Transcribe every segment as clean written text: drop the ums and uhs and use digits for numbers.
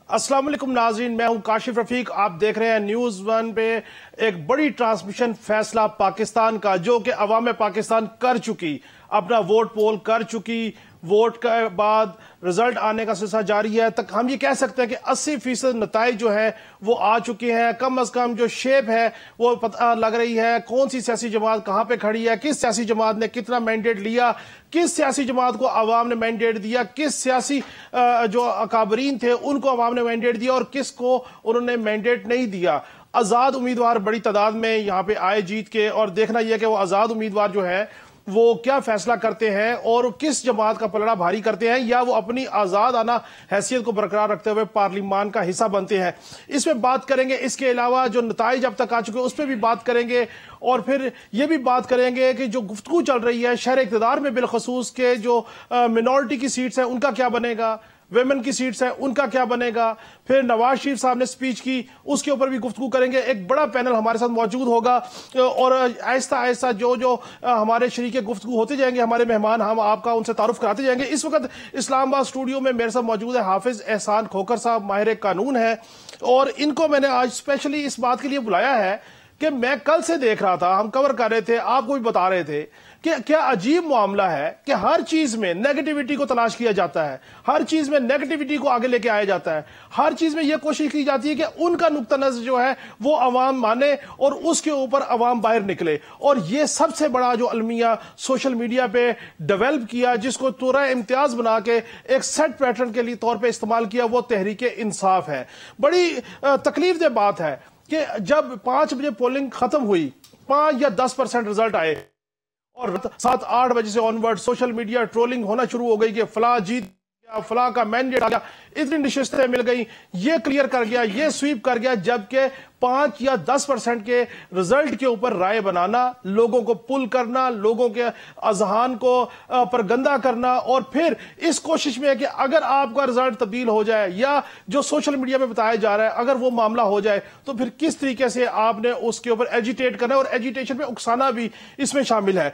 अस्सलाम वालेकुम नाज़रीन, मैं हूं काशिफ रफीक। आप देख रहे हैं न्यूज़ वन पे एक बड़ी ट्रांसमिशन फैसला पाकिस्तान का, जो कि अवाम पाकिस्तान कर चुकी, अपना वोट पोल कर चुकी। वोट के बाद रिजल्ट आने का सिलसिला जारी है। तक हम ये कह सकते हैं कि 80% नताइज जो है वो आ चुके हैं। कम अज कम जो शेप है वो पता लग रही है, कौन सी सियासी जमात कहां पे खड़ी है, किस सियासी जमात ने कितना मैंडेट लिया, किस सियासी जमात को अवाम ने मैंडेट दिया, किस सियासी जो अकाबरीन थे उनको अवाम ने मैंडेट दिया और किसको उन्होंने मैंडेट नहीं दिया। आजाद उम्मीदवार बड़ी तादाद में यहां पे आए जीत के, और देखना यह कि वो आजाद उम्मीदवार जो है वो क्या फैसला करते हैं और किस जमात का पलड़ा भारी करते हैं, या वो अपनी आजाद आना हैसियत को बरकरार रखते हुए पार्लिमान का हिस्सा बनते हैं। इसमें बात करेंगे। इसके अलावा जो नताइज अब तक आ चुके हैं उस पर भी बात करेंगे, और फिर यह भी बात करेंगे कि जो गुफ्तगू चल रही है शहर इक़्तिदार में बिलखसूस के जो मिनॉरिटी की सीट्स हैं उनका क्या बनेगा, वेमेन की सीट्स हैं उनका क्या बनेगा। फिर नवाज शरीफ साहब ने स्पीच की, उसके ऊपर भी गुफ्तगू करेंगे। एक बड़ा पैनल हमारे साथ मौजूद होगा और आहिस्ता आहिस्ता जो हमारे शरीके गुफ्तगू होते जाएंगे, हमारे मेहमान, हम आपका उनसे तारुफ कराते जाएंगे। इस वक्त इस्लामाबाद स्टूडियो में मेरे साथ मौजूद है हाफिज एहसान खोखर साहब, माहिर कानून है, और इनको मैंने आज स्पेशली इस बात के लिए बुलाया है कि मैं कल से देख रहा था, हम कवर कर रहे थे, आपको भी बता रहे थे कि क्या अजीब मामला है कि हर चीज में नेगेटिविटी को तलाश किया जाता है, हर चीज में नेगेटिविटी को आगे लेके आया जाता है, हर चीज में यह कोशिश की जाती है कि उनका नुक्ता नजर जो है वो अवाम माने और उसके ऊपर अवाम बाहर निकले। और यह सबसे बड़ा जो अलमिया सोशल मीडिया पे डेवलप किया, जिसको तुरा इम्तियाज बना के एक सेट पैटर्न के लिए तौर पर इस्तेमाल किया, वो तहरीक इंसाफ है। बड़ी तकलीफदेह बात है कि जब 5 बजे पोलिंग खत्म हुई, 5 या 10% रिजल्ट आए और 7-8 बजे से ऑनवर्ड सोशल मीडिया ट्रोलिंग होना शुरू हो गई कि फला जीत गया, फला का मैंडेट आ गया, इतनी नशिस्तें मिल गई, ये क्लियर कर गया, ये स्वीप कर गया। जबकि 5 या 10% के रिजल्ट के ऊपर राय बनाना, लोगों को पुल करना, लोगों के अजहान को परगंदा करना, और फिर इस कोशिश में है कि अगर आपका रिजल्ट तब्दील हो जाए या जो सोशल मीडिया में बताया जा रहा है अगर वो मामला हो जाए, तो फिर किस तरीके से आपने उसके ऊपर एजिटेट करना है, और एजिटेशन में उकसाना भी इसमें शामिल है।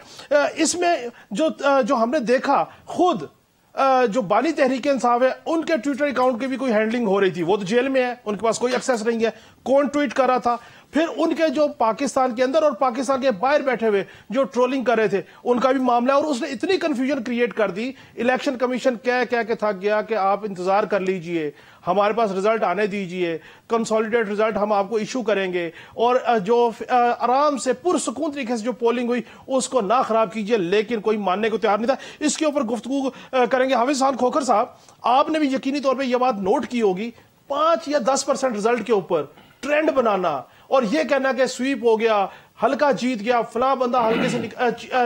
इसमें जो हमने देखा, खुद जो बानी तहरीक इंसाफ है उनके ट्विटर अकाउंट की भी कोई हैंडलिंग हो रही थी, वो तो जेल में है, उनके पास कोई एक्सेस नहीं है, कौन ट्वीट कर रहा था। फिर उनके जो पाकिस्तान के अंदर और पाकिस्तान के बाहर बैठे हुए जो ट्रोलिंग कर रहे थे उनका भी मामला है, और उसने इतनी कंफ्यूजन क्रिएट कर दी। इलेक्शन कमीशन कह के थक गया कि आप इंतजार कर लीजिए, हमारे पास रिजल्ट आने दीजिए, कंसोलिडेट रिजल्ट हम आपको इशू करेंगे, और जो आराम से पुरसुकून तरीके से जो पोलिंग हुई उसको ना खराब कीजिए। लेकिन कोई मानने को तैयार नहीं था। इसके ऊपर गुफ्तगू करेंगे। हाफिज एहसान खोखर साहब, आपने भी यकीनी तौर पर यह बात नोट की होगी, 5 या 10% रिजल्ट के ऊपर ट्रेंड बनाना और यह कहना कि स्वीप हो गया, हल्का जीत गया, फला बंदा हल्के से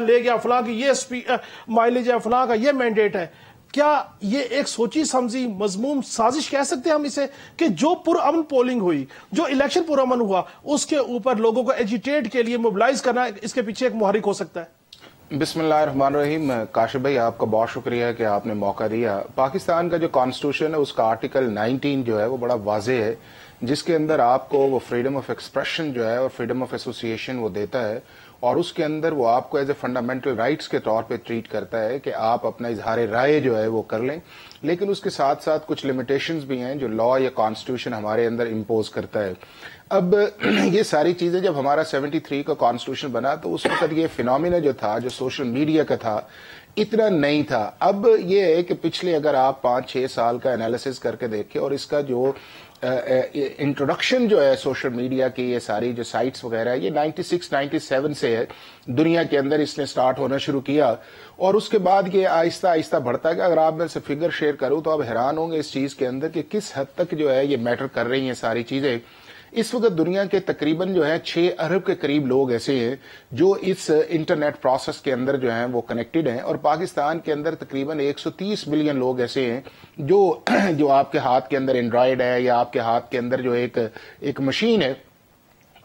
ले गया, फला की ये माइलेज है, फला का ये मैंडेट है, क्या ये एक सोची समझी मजमूम साजिश कह सकते हैं हम इसे, कि जो पुरअमन पोलिंग हुई, जो इलेक्शन पुरअमन हुआ, उसके ऊपर लोगों को एजिटेट के लिए मोबिलाइज करना इसके पीछे एक मुहर्रिक हो सकता है? बिस्मिल्लाहिर्रहमानिर्रहीम। काशिफ भाई, आपका बहुत शुक्रिया कि आपने मौका दिया। पाकिस्तान का जो कॉन्स्टिट्यूशन है उसका आर्टिकल 19 जो है वो बड़ा वाज़ेह है, जिसके अंदर आपको वो फ्रीडम ऑफ एक्सप्रेशन जो है और फ्रीडम ऑफ एसोसिएशन वो देता है, और उसके अंदर वो आपको एज ए फंडामेंटल राइट्स के तौर पे ट्रीट करता है कि आप अपना इजहार राय जो है वो कर लें। लेकिन उसके साथ साथ कुछ लिमिटेशंस भी हैं जो लॉ या कॉन्स्टिट्यूशन हमारे अंदर इम्पोज करता है। अब ये सारी चीजें जब हमारा 73 का कॉन्स्टिट्यूशन बना तो उस वक्त ये फिनोमिना जो था, जो सोशल मीडिया का था, इतना नहीं था। अब ये है कि पिछले अगर आप 5-6 साल का एनालिसिस करके देखें और इसका जो इंट्रोडक्शन जो है सोशल मीडिया की, ये सारी जो साइट्स वगैरह, ये 96-97 से है दुनिया के अंदर इसने स्टार्ट होना शुरू किया, और उसके बाद ये आहिस्ता आहिस्ता बढ़ता है। अगर आप मैं से फिगर शेयर करूं तो आप हैरान होंगे इस चीज के अंदर कि किस हद तक जो है ये मैटर कर रही हैं सारी चीजें। इस वक्त दुनिया के तकरीबन जो है 6 अरब के करीब लोग ऐसे हैं जो इस इंटरनेट प्रोसेस के अंदर जो है वो कनेक्टेड हैं, और पाकिस्तान के अंदर तकरीबन 130 मिलियन लोग ऐसे हैं जो आपके हाथ के अंदर एंड्रॉयड है या आपके हाथ के अंदर जो एक मशीन है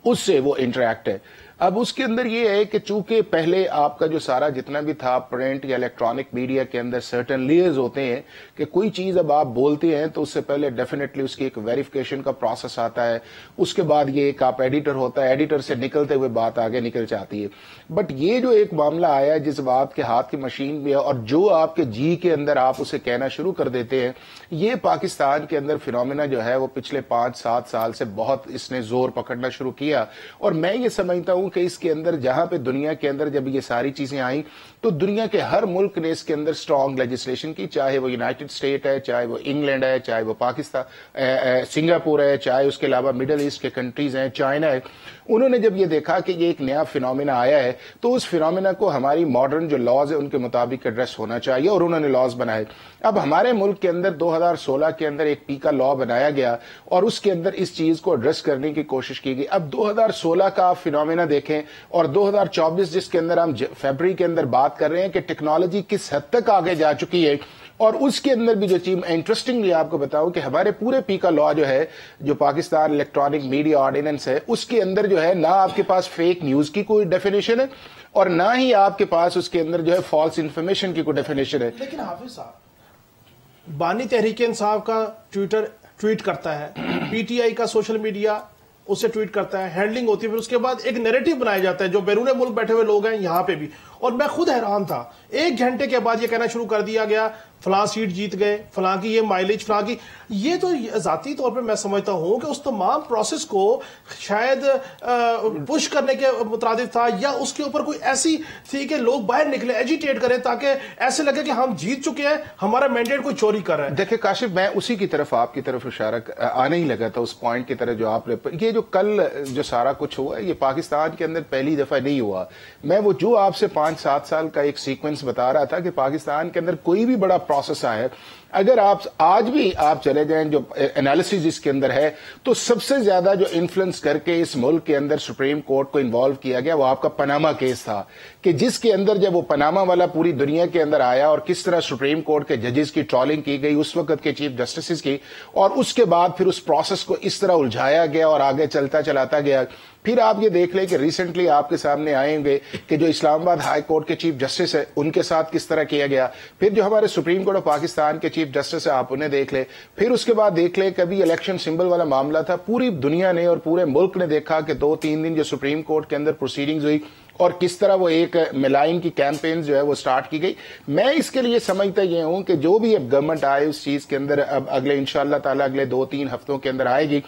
उससे वो इंटरेक्ट है। अब उसके अंदर ये है कि चूंकि पहले आपका जो सारा जितना भी था प्रिंट या इलेक्ट्रॉनिक मीडिया के अंदर सर्टेन लेयर्स होते हैं कि कोई चीज अब आप बोलते हैं तो उससे पहले डेफिनेटली उसकी एक वेरिफिकेशन का प्रोसेस आता है, उसके बाद ये एक आप एडिटर होता है, एडिटर से निकलते हुए बात आगे निकल जाती है। बट ये जो एक मामला आया है जिस बात के हाथ की मशीन भी है और जो आपके जी के अंदर आप उसे कहना शुरू कर देते हैं, ये पाकिस्तान के अंदर फिनोमिना जो है वो पिछले 5-7 साल से बहुत इसने जोर पकड़ना शुरू किया। और मैं ये समझता हूं कि इसके अंदर जहां पे दुनिया के अंदर जब ये सारी चीजें आई तो दुनिया के हर मुल्क ने इसके अंदर स्ट्रांग लेजिस्लेशन की, चाहे वो यूनाइटेड स्टेट है, चाहे वो इंग्लैंड है, चाहे वो पाकिस्तान सिंगापुर है, चाहे उसके अलावा मिडल ईस्ट के कंट्रीज हैं, चाइना है। उन्होंने जब ये देखा कि ये एक नया फिनोमिना आया है तो उस फिनोमिना को हमारी मॉडर्न जो लॉज है उनके मुताबिक एड्रेस होना चाहिए और उन्होंने लॉज बनाए। अब हमारे मुल्क के अंदर 2016 के अंदर एक पीका लॉ बनाया गया और उसके अंदर इस चीज को एड्रेस करने की कोशिश की गई। अब 2016 का फिनोमिना देखें और 2024 जिसके अंदर हम फरवरी के अंदर बात कर रहे हैं कि टेक्नोलॉजी किस हद तक आगे जा चुकी है। और उसके अंदर भी जो चीज इंटरेस्टिंगली आपको बताऊं कि हमारे पूरे पीका लॉ जो है, जो पाकिस्तान इलेक्ट्रॉनिक मीडिया ऑर्डिनेंस है, उसके अंदर जो है ना आपके पास फेक न्यूज की कोई डेफिनेशन है और ना ही आपके पास उसके अंदर जो है फॉल्स इंफॉर्मेशन की कोई डेफिनेशन है। लेकिन हाफिज साहब, बानी तहरीक इंसाफ का ट्विटर ट्वीट करता है, पीटीआई का सोशल मीडिया उससे ट्वीट करता है, हैंडलिंग होती है, फिर उसके बाद एक नैरेटिव बनाया जाता है जो बैरून मुल्क बैठे हुए लोग हैं यहां पे भी। और मैं खुद हैरान था, 1 घंटे के बाद ये कहना शुरू कर दिया गया फलां सीट जीत गए, फलां की ये माइलेज, फलां की ये। तो जाती तौर पे मैं समझता हूं कि उस तमाम प्रोसेस को शायद पुश करने के मुताबिक था या उसके ऊपर कोई ऐसी थी कि लोग बाहर निकले, एजिटेट करें ताकि ऐसे लगे कि हम जीत चुके हैं, हमारा मैंडेट कोई चोरी कर रहा है। देखिए काशिफ, मैं उसी की तरफ आपकी तरफ इशारा आने ही लगा था, उस पॉइंट की तरफ जो आप ये जो कल जो सारा कुछ हुआ ये पाकिस्तान के अंदर पहली दफा नहीं हुआ। मैं वो जो आपसे 5-7 साल का एक सीक्वेंस बता रहा था कि पाकिस्तान के अंदर कोई भी बड़ा प्रोसेस आया, अगर आप आज भी आप चले जाएं जो एनालिसिस इसके अंदर है, तो सबसे ज्यादा जो इन्फ्लुएंस करके इस मुल्क के अंदर सुप्रीम कोर्ट को इन्वॉल्व किया गया वो आपका पनामा केस था, कि जिसके अंदर जब वो पनामा वाला पूरी दुनिया के अंदर आया और किस तरह सुप्रीम कोर्ट के जजेस की ट्रॉलिंग की गई, उस वक्त के चीफ जस्टिस की, और उसके बाद फिर उस प्रोसेस को इस तरह उलझाया गया और आगे चलाता गया। फिर आप ये देख लें कि रिसेंटली आपके सामने आएंगे कि जो इस्लामाबाद हाई कोर्ट के चीफ जस्टिस है उनके साथ किस तरह किया गया, फिर जो हमारे सुप्रीम कोर्ट ऑफ पाकिस्तान के चीफ जस्टिस है आप उन्हें देख ले, फिर उसके बाद देख ले कभी इलेक्शन सिंबल वाला मामला था, पूरी दुनिया ने और पूरे मुल्क ने देखा कि 2-3 दिन जो सुप्रीम कोर्ट के अंदर प्रोसीडिंग्स हुई और किस तरह वो एक मिलाइन की कैंपेन जो है वो स्टार्ट की गई। मैं इसके लिए समझता ये हूं कि जो भी अब गवर्नमेंट आए उस चीज के अंदर अब अगले इंशाअल्लाह ताला अगले 2-3 हफ्तों के अंदर आएगी।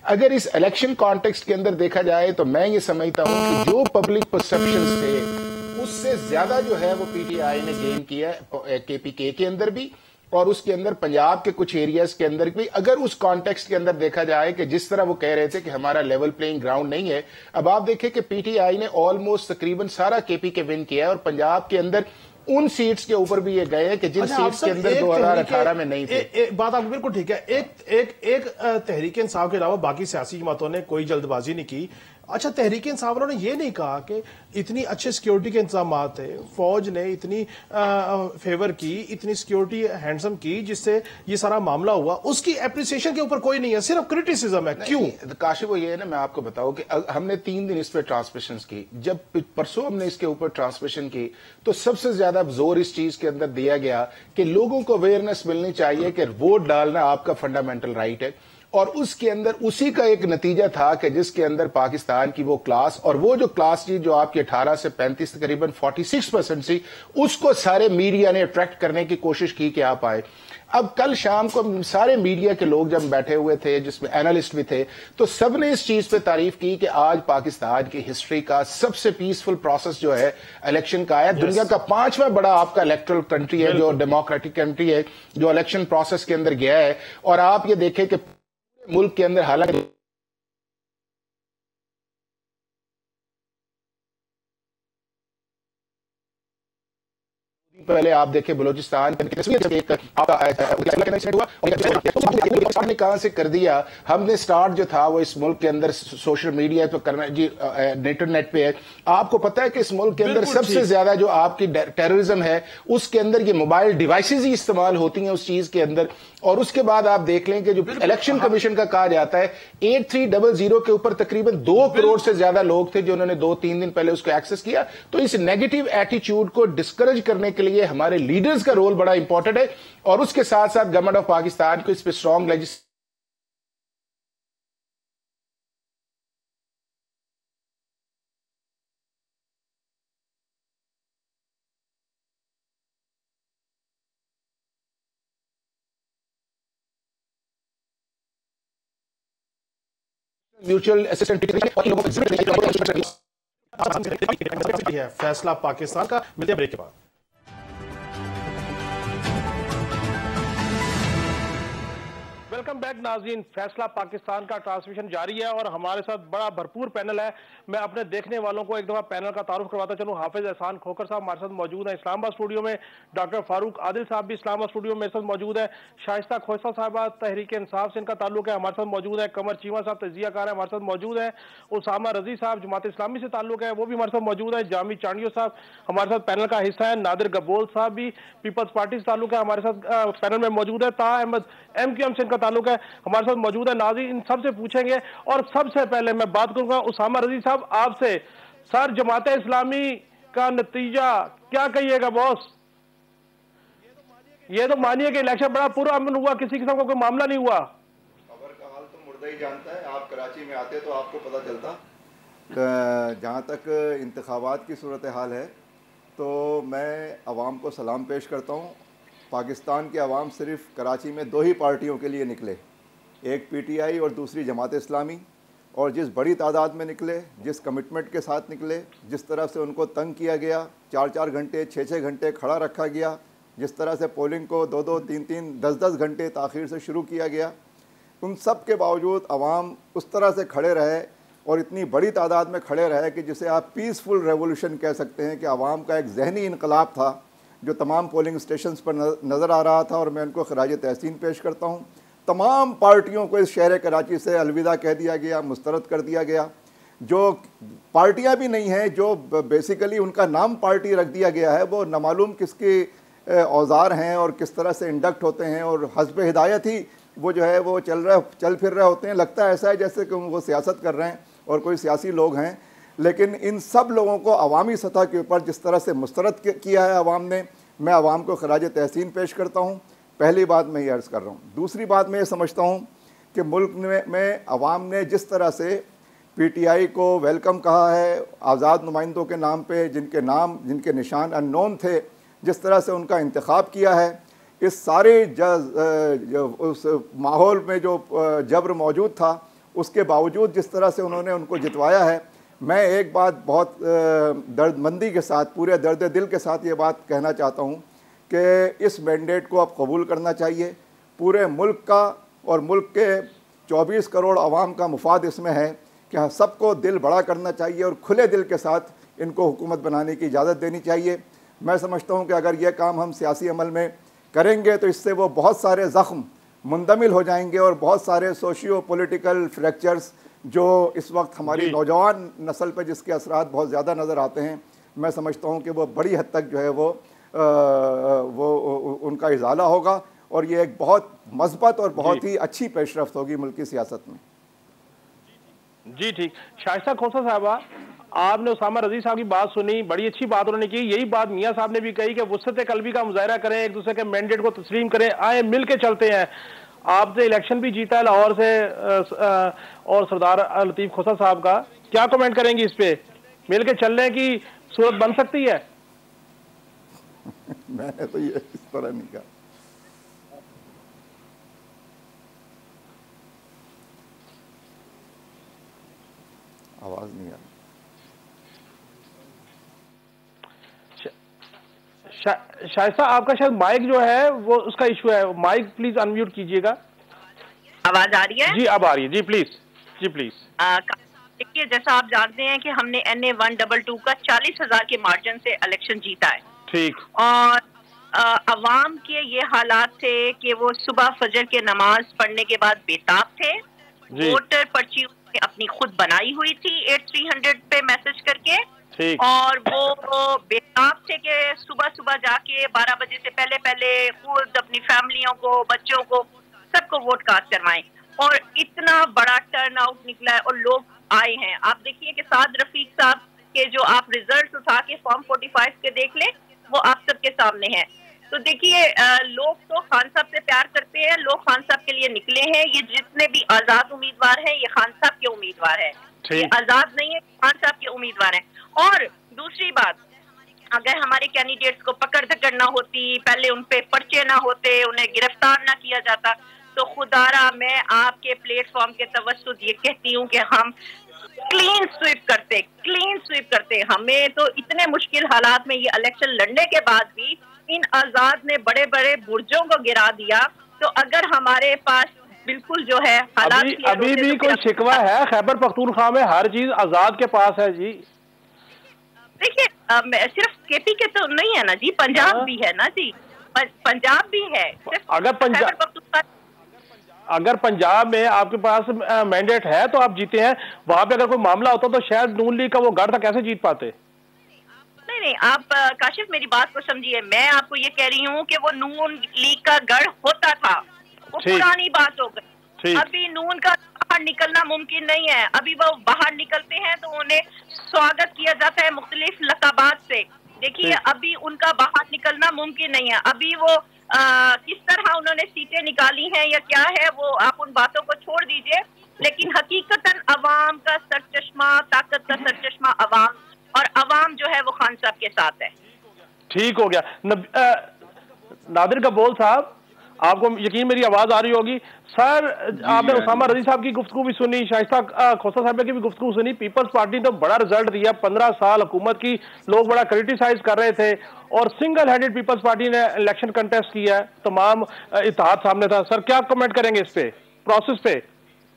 अगर इस इलेक्शन कॉन्टेक्स्ट के अंदर देखा जाए तो मैं ये समझता हूं कि जो पब्लिक परसेप्शन थे उससे ज्यादा जो है वो पीटीआई ने गेन किया केपीके के अंदर भी और उसके अंदर पंजाब के कुछ एरियाज के अंदर भी। अगर उस कॉन्टेक्स्ट के अंदर देखा जाए कि जिस तरह वो कह रहे थे कि हमारा लेवल प्लेइंग ग्राउंड नहीं है, अब आप देखें कि पीटीआई ने ऑलमोस्ट तकरीबन सारा केपी के विन किया है और पंजाब के अंदर उन सीट्स के ऊपर भी ये गए हैं कि जिन सीट्स के अंदर 2018 में नहीं थे। बात आपकी बिल्कुल ठीक है। एक तहरीक इंसाफ के अलावा बाकी सियासी जमातों ने कोई जल्दबाजी नहीं की। अच्छा, तहरीक इंसाफ ने ये नहीं कहा कि इतनी अच्छे सिक्योरिटी के इंतजाम थे, फौज ने इतनी फेवर की, इतनी सिक्योरिटी हैंडसम की जिससे ये सारा मामला हुआ, उसकी एप्रिसिएशन के ऊपर कोई नहीं है, सिर्फ क्रिटिसिज्म है। क्यों? काशिफ, वो ये है ना, मैं आपको बताऊं कि हमने 3 दिन इस पर ट्रांसमिशन की, जब परसों हमने इसके ऊपर ट्रांसमिशन की तो सबसे ज्यादा जोर इस चीज के अंदर दिया गया कि लोगों को अवेयरनेस मिलनी चाहिए कि वोट डालना आपका फंडामेंटल राइट है। और उसके अंदर उसी का एक नतीजा था कि जिसके अंदर पाकिस्तान की वो क्लास, और वो जो क्लास थी जो आपकी 18 से 35 तकरीबन 46% थी, उसको सारे मीडिया ने अट्रैक्ट करने की कोशिश की कि आप आए। अब कल शाम को सारे मीडिया के लोग जब बैठे हुए थे, जिसमें एनालिस्ट भी थे, तो सबने इस चीज पे तारीफ की कि आज पाकिस्तान की हिस्ट्री का सबसे पीसफुल प्रोसेस जो है इलेक्शन का है। दुनिया का 5वां बड़ा आपका इलेक्टोरल कंट्री है, जो डेमोक्रेटिक कंट्री है, जो इलेक्शन प्रोसेस के अंदर गया है। और आप ये देखें कि मुल्क के अंदर हालांकि पहले आप देखें बलूचिस्तान ने कहां से कर दिया। हमने स्टार्ट जो था वो इस मुल्क के अंदर सोशल मीडिया पे करना जी, इंटरनेट पे है। आपको पता है कि इस मुल्क के अंदर सबसे ज्यादा जो आपकी टेररिज्म है उसके अंदर ये मोबाइल डिवाइसेज ही इस्तेमाल होती हैं उस चीज के अंदर। और उसके बाद आप देख लें कि जो इलेक्शन कमीशन का कहा जाता है 8300 के ऊपर तकरीबन 2 करोड़ से ज्यादा लोग थे जिन्होंने 2-3 दिन पहले उसको एक्सेस किया। तो इस नेगेटिव एटीट्यूड को डिस्करेज करने के लिए हमारे लीडर्स का रोल बड़ा इंपॉर्टेंट है और उसके साथ साथ गवर्नमेंट ऑफ पाकिस्तान को इस पर स्ट्रांग लेजिस्लेशन म्यूचुअल असिस्टेंट है फैसला पाकिस्तान का। मिलते हैं ब्रेक के बाद। वेलकम बैक नाज़रीन, फैसला पाकिस्तान का ट्रांसमिशन जारी है और हमारे साथ बड़ा भरपूर पैनल है। मैं अपने देखने वालों को एक दफा पैनल का तारुफ करवाता चलूं। हाफिज एहसान खोखर साहब हमारे साथ मौजूद हैं इस्लामाबाद स्टूडियो में। डॉक्टर फारूक आदिल साहब भी इस्लामाबाद स्टूडियो में मेरे साथ मौजूद है। शाइस्ता खोसा साहबा तहरीक इंसाफ से इनका ताल्लुक है, हमारे साथ मौजूद है। कमर चीमा साहब तजियाकार है, हमारे साथ मौजूद है। उसामा रजी साहब जमात इस्लामी से ताल्लुक है, वो भी हमारे साथ मौजूद है। जामी चांडियो साहब हमारे साथ पैनल का हिस्सा है। नादिर गबोल साहब भी पीपल्स पार्टी से ताल्लुक है, हमारे साथ पैनल में मौजूद है। ताहा अहमद MQM से इनका ताल्लुक है, हमारे साथ मौजूद है। नाज़रीन इन सबसे पूछेंगे और सबसे पहले मैं बात करूंगा उसामा रजी साहब आपसे। सर, जमात इस्लामी का नतीजा क्या कहिएगा बॉस? ये तो मानिए कि इलेक्शन बड़ा पूरा अमन हुआ, किसी किस्म का कोई मामला नहीं हुआ। खबर का हाल तो मुर्दा ही जानता है, आप कराची में आते तो आपको पता चलता। जहाँ तक इंतखाबात की सूरत हाल है तो मैं अवाम को सलाम पेश करता हूँ। पाकिस्तान के अवाम सिर्फ कराची में 2 ही पार्टियों के लिए निकले, एक PTI और दूसरी जमात इस्लामी। और जिस बड़ी तादाद में निकले, जिस कमिटमेंट के साथ निकले, जिस तरह से उनको तंग किया गया, 4-4 घंटे 6-6 घंटे खड़ा रखा गया, जिस तरह से पोलिंग को 2-2, 3-3, 10-10 घंटे ताख़ीर से शुरू किया गया, उन सब के बावजूद अवाम उस तरह से खड़े रहे और इतनी बड़ी तादाद में खड़े रहे कि जिसे आप पीसफुल रेवोल्यूशन कह सकते हैं कि अवाम का एक जहनी इनकलाब था जो तमाम पोलिंग स्टेशंस पर नज़र आ रहा था। और मैं उनको खराज तहसीन पेश करता हूँ। तमाम पार्टियों को इस शहर कराची से अलविदा कह दिया गया, मुस्तरद कर दिया गया। जो पार्टियां भी नहीं हैं, जो बेसिकली उनका नाम पार्टी रख दिया गया है, वो नामालूम किसके औजार हैं और किस तरह से इंडक्ट होते हैं और हस्ब हिदायत ही वो जो है वो चल फिर रहे होते हैं। लगता है ऐसा है जैसे कि वो सियासत कर रहे हैं और कोई सियासी लोग हैं। लेकिन इन सब लोगों को अवामी सतह के ऊपर जिस तरह से मुस्तरद किया है अवाम ने, मैं अवाम को खराज तहसीन पेश करता हूँ। पहली बात मैं ये अर्ज़ कर रहा हूँ। दूसरी बात मैं ये समझता हूँ कि मुल्क में अवाम ने जिस तरह से PTI को वेलकम कहा है, आज़ाद नुमाइंदों के नाम पे जिनके निशान अननोन थे, जिस तरह से उनका इंतखाब किया है, इस सारे उस माहौल में जो जबर मौजूद था उसके बावजूद जिस तरह से उन्होंने उनको जितवाया है, मैं एक बात बहुत दर्दमंदी के साथ, पूरे दर्द दिल के साथ ये बात कहना चाहता हूँ कि इस मैंडेट को अब कबूल करना चाहिए। पूरे मुल्क का और मुल्क के 24 करोड़ आवाम का मुफाद इसमें है कि सबको दिल बड़ा करना चाहिए और खुले दिल के साथ इनको हुकूमत बनाने की इजाज़त देनी चाहिए। मैं समझता हूँ कि अगर ये काम हम सियासी अमल में करेंगे तो इससे वो बहुत सारे ज़ख्म मुंदमिल हो जाएंगे और बहुत सारे सोशियो पॉलिटिकल फ्रैक्चर्स जो इस वक्त हमारी नौजवान नस्ल पर जिसके असरात बहुत ज़्यादा नज़र आते हैं, मैं समझता हूँ कि वो बड़ी हद तक जो है वो उनका इजाला होगा और ये एक बहुत मज़बूत और बहुत ही अच्छी पेशरफ्त होगी मुल्क की सियासत में। जी ठीक। शाइस्ता खोसा साहबा, आपने उसामा रजी साहब की बात सुनी, बड़ी अच्छी बात उन्होंने की। यही बात मियां साहब ने भी कही कि वुसअत क़ल्बी का मुजाहरा करें, एक दूसरे के मैंडेट को तस्लीम करें, आए मिल के चलते हैं। आपने इलेक्शन भी जीता है लाहौर से और सरदार लतीफ़ खोसा साहब का, क्या कमेंट करेंगी इस पे? मिल के चलने की सूरत बन सकती है? मैंने तो ये इस तरह नहीं कहा। आवाज नहीं आ रही। शाइस्ता, आपका शायद माइक जो है वो उसका इशू है, माइक प्लीज अनम्यूट कीजिएगा। आवाज आ रही है? जी अब आ रही है। जी प्लीज, जी प्लीज। देखिए, जैसा आप जानते हैं कि हमने NA 122 का 40,000 के मार्जिन से इलेक्शन जीता है। ठीक। और अवाम के ये हालात थे कि वो सुबह फजर के नमाज पढ़ने के बाद बेताब थे। वोटर पर्ची अपनी खुद बनाई हुई थी 8300 पे मैसेज करके, और वो बेताब थे कि सुबह सुबह जाके 12 बजे से पहले पहले खुद अपनी फैमिलियों को, बच्चों को, सबको वोट कास्ट करवाएं। और इतना बड़ा टर्न आउट निकला है और लोग आए हैं। आप देखिए कि साद रफीक साहब के जो आप रिजल्ट उठा के फॉर्म 45 के देख लें, वो आप सबके सामने हैं। तो देखिए लोग तो खान साहब से प्यार करते हैं, लोग खान साहब के लिए निकले हैं। ये जितने भी आजाद उम्मीदवार हैं, ये खान साहब के उम्मीदवार हैं, ये आजाद नहीं है, खान साहब के उम्मीदवार हैं। और दूसरी बात, अगर हमारे कैंडिडेट्स को पकड़ धकड़ ना होती, पहले उन पे पर्चे ना होते, उन्हें गिरफ्तार ना किया जाता, तो खुदारा मैं आपके प्लेटफॉर्म के तवस्सुद ये कहती हूँ कि हम क्लीन स्वीप करते। हमें तो इतने मुश्किल हालात में ये इलेक्शन लड़ने के बाद भी इन आजाद ने बड़े बड़े बुर्जों को गिरा दिया। तो अगर हमारे पास बिल्कुल जो है हालात अभी भी कोई शिकवा है खैबर पख्तूनख्वा में? हर चीज आजाद के पास है जी। देखिए सिर्फ केपी के तो नहीं है ना जी, पंजाब भी है ना जी, पंजाब भी है। अगर पंजाब में आपके पास मैंडेट है तो आप जीते हैं, वहां पे अगर कोई मामला होता तो शायद नून लीग का वो गढ़ था, कैसे जीत पाते? नहीं, आप काशिफ मेरी बात को समझिए। मैं आपको ये कह रही हूँ कि वो नून लीग का गढ़ होता था, वो पुरानी बात हो गई। अभी नून का बाहर निकलना मुमकिन नहीं है। अभी वो बाहर निकलते हैं तो उन्हें स्वागत किया जाता है मुख्तलिफ लकाबात से। देखिए अभी उनका बाहर निकलना मुमकिन नहीं है। अभी वो किस तरह उन्होंने सीटें निकाली हैं या क्या है, वो आप उन बातों को छोड़ दीजिए। लेकिन हकीकतन अवाम का सरचश्मा, ताकत का सरचश्मा अवाम, और अवाम जो है वो खान साहब के साथ है। ठीक हो गया। नादिर कबोल साहब, आपको यकीन मेरी आवाज आ रही होगी। सर आपने उसामा रजी साहब की गुफ्तगू भी सुनी, शाइस्ता खोसा साहब की भी गुफ्तगू सुनी। पीपल्स पार्टी ने बड़ा रिजल्ट दिया, 15 साल हुकूमत की, लोग बड़ा क्रिटिसाइज कर रहे थे और सिंगल हैंडेड पीपल्स पार्टी ने इलेक्शन कंटेस्ट किया है, तमाम इत्तेहाद सामने था। सर क्या कमेंट करेंगे इस पे, प्रोसेस पे?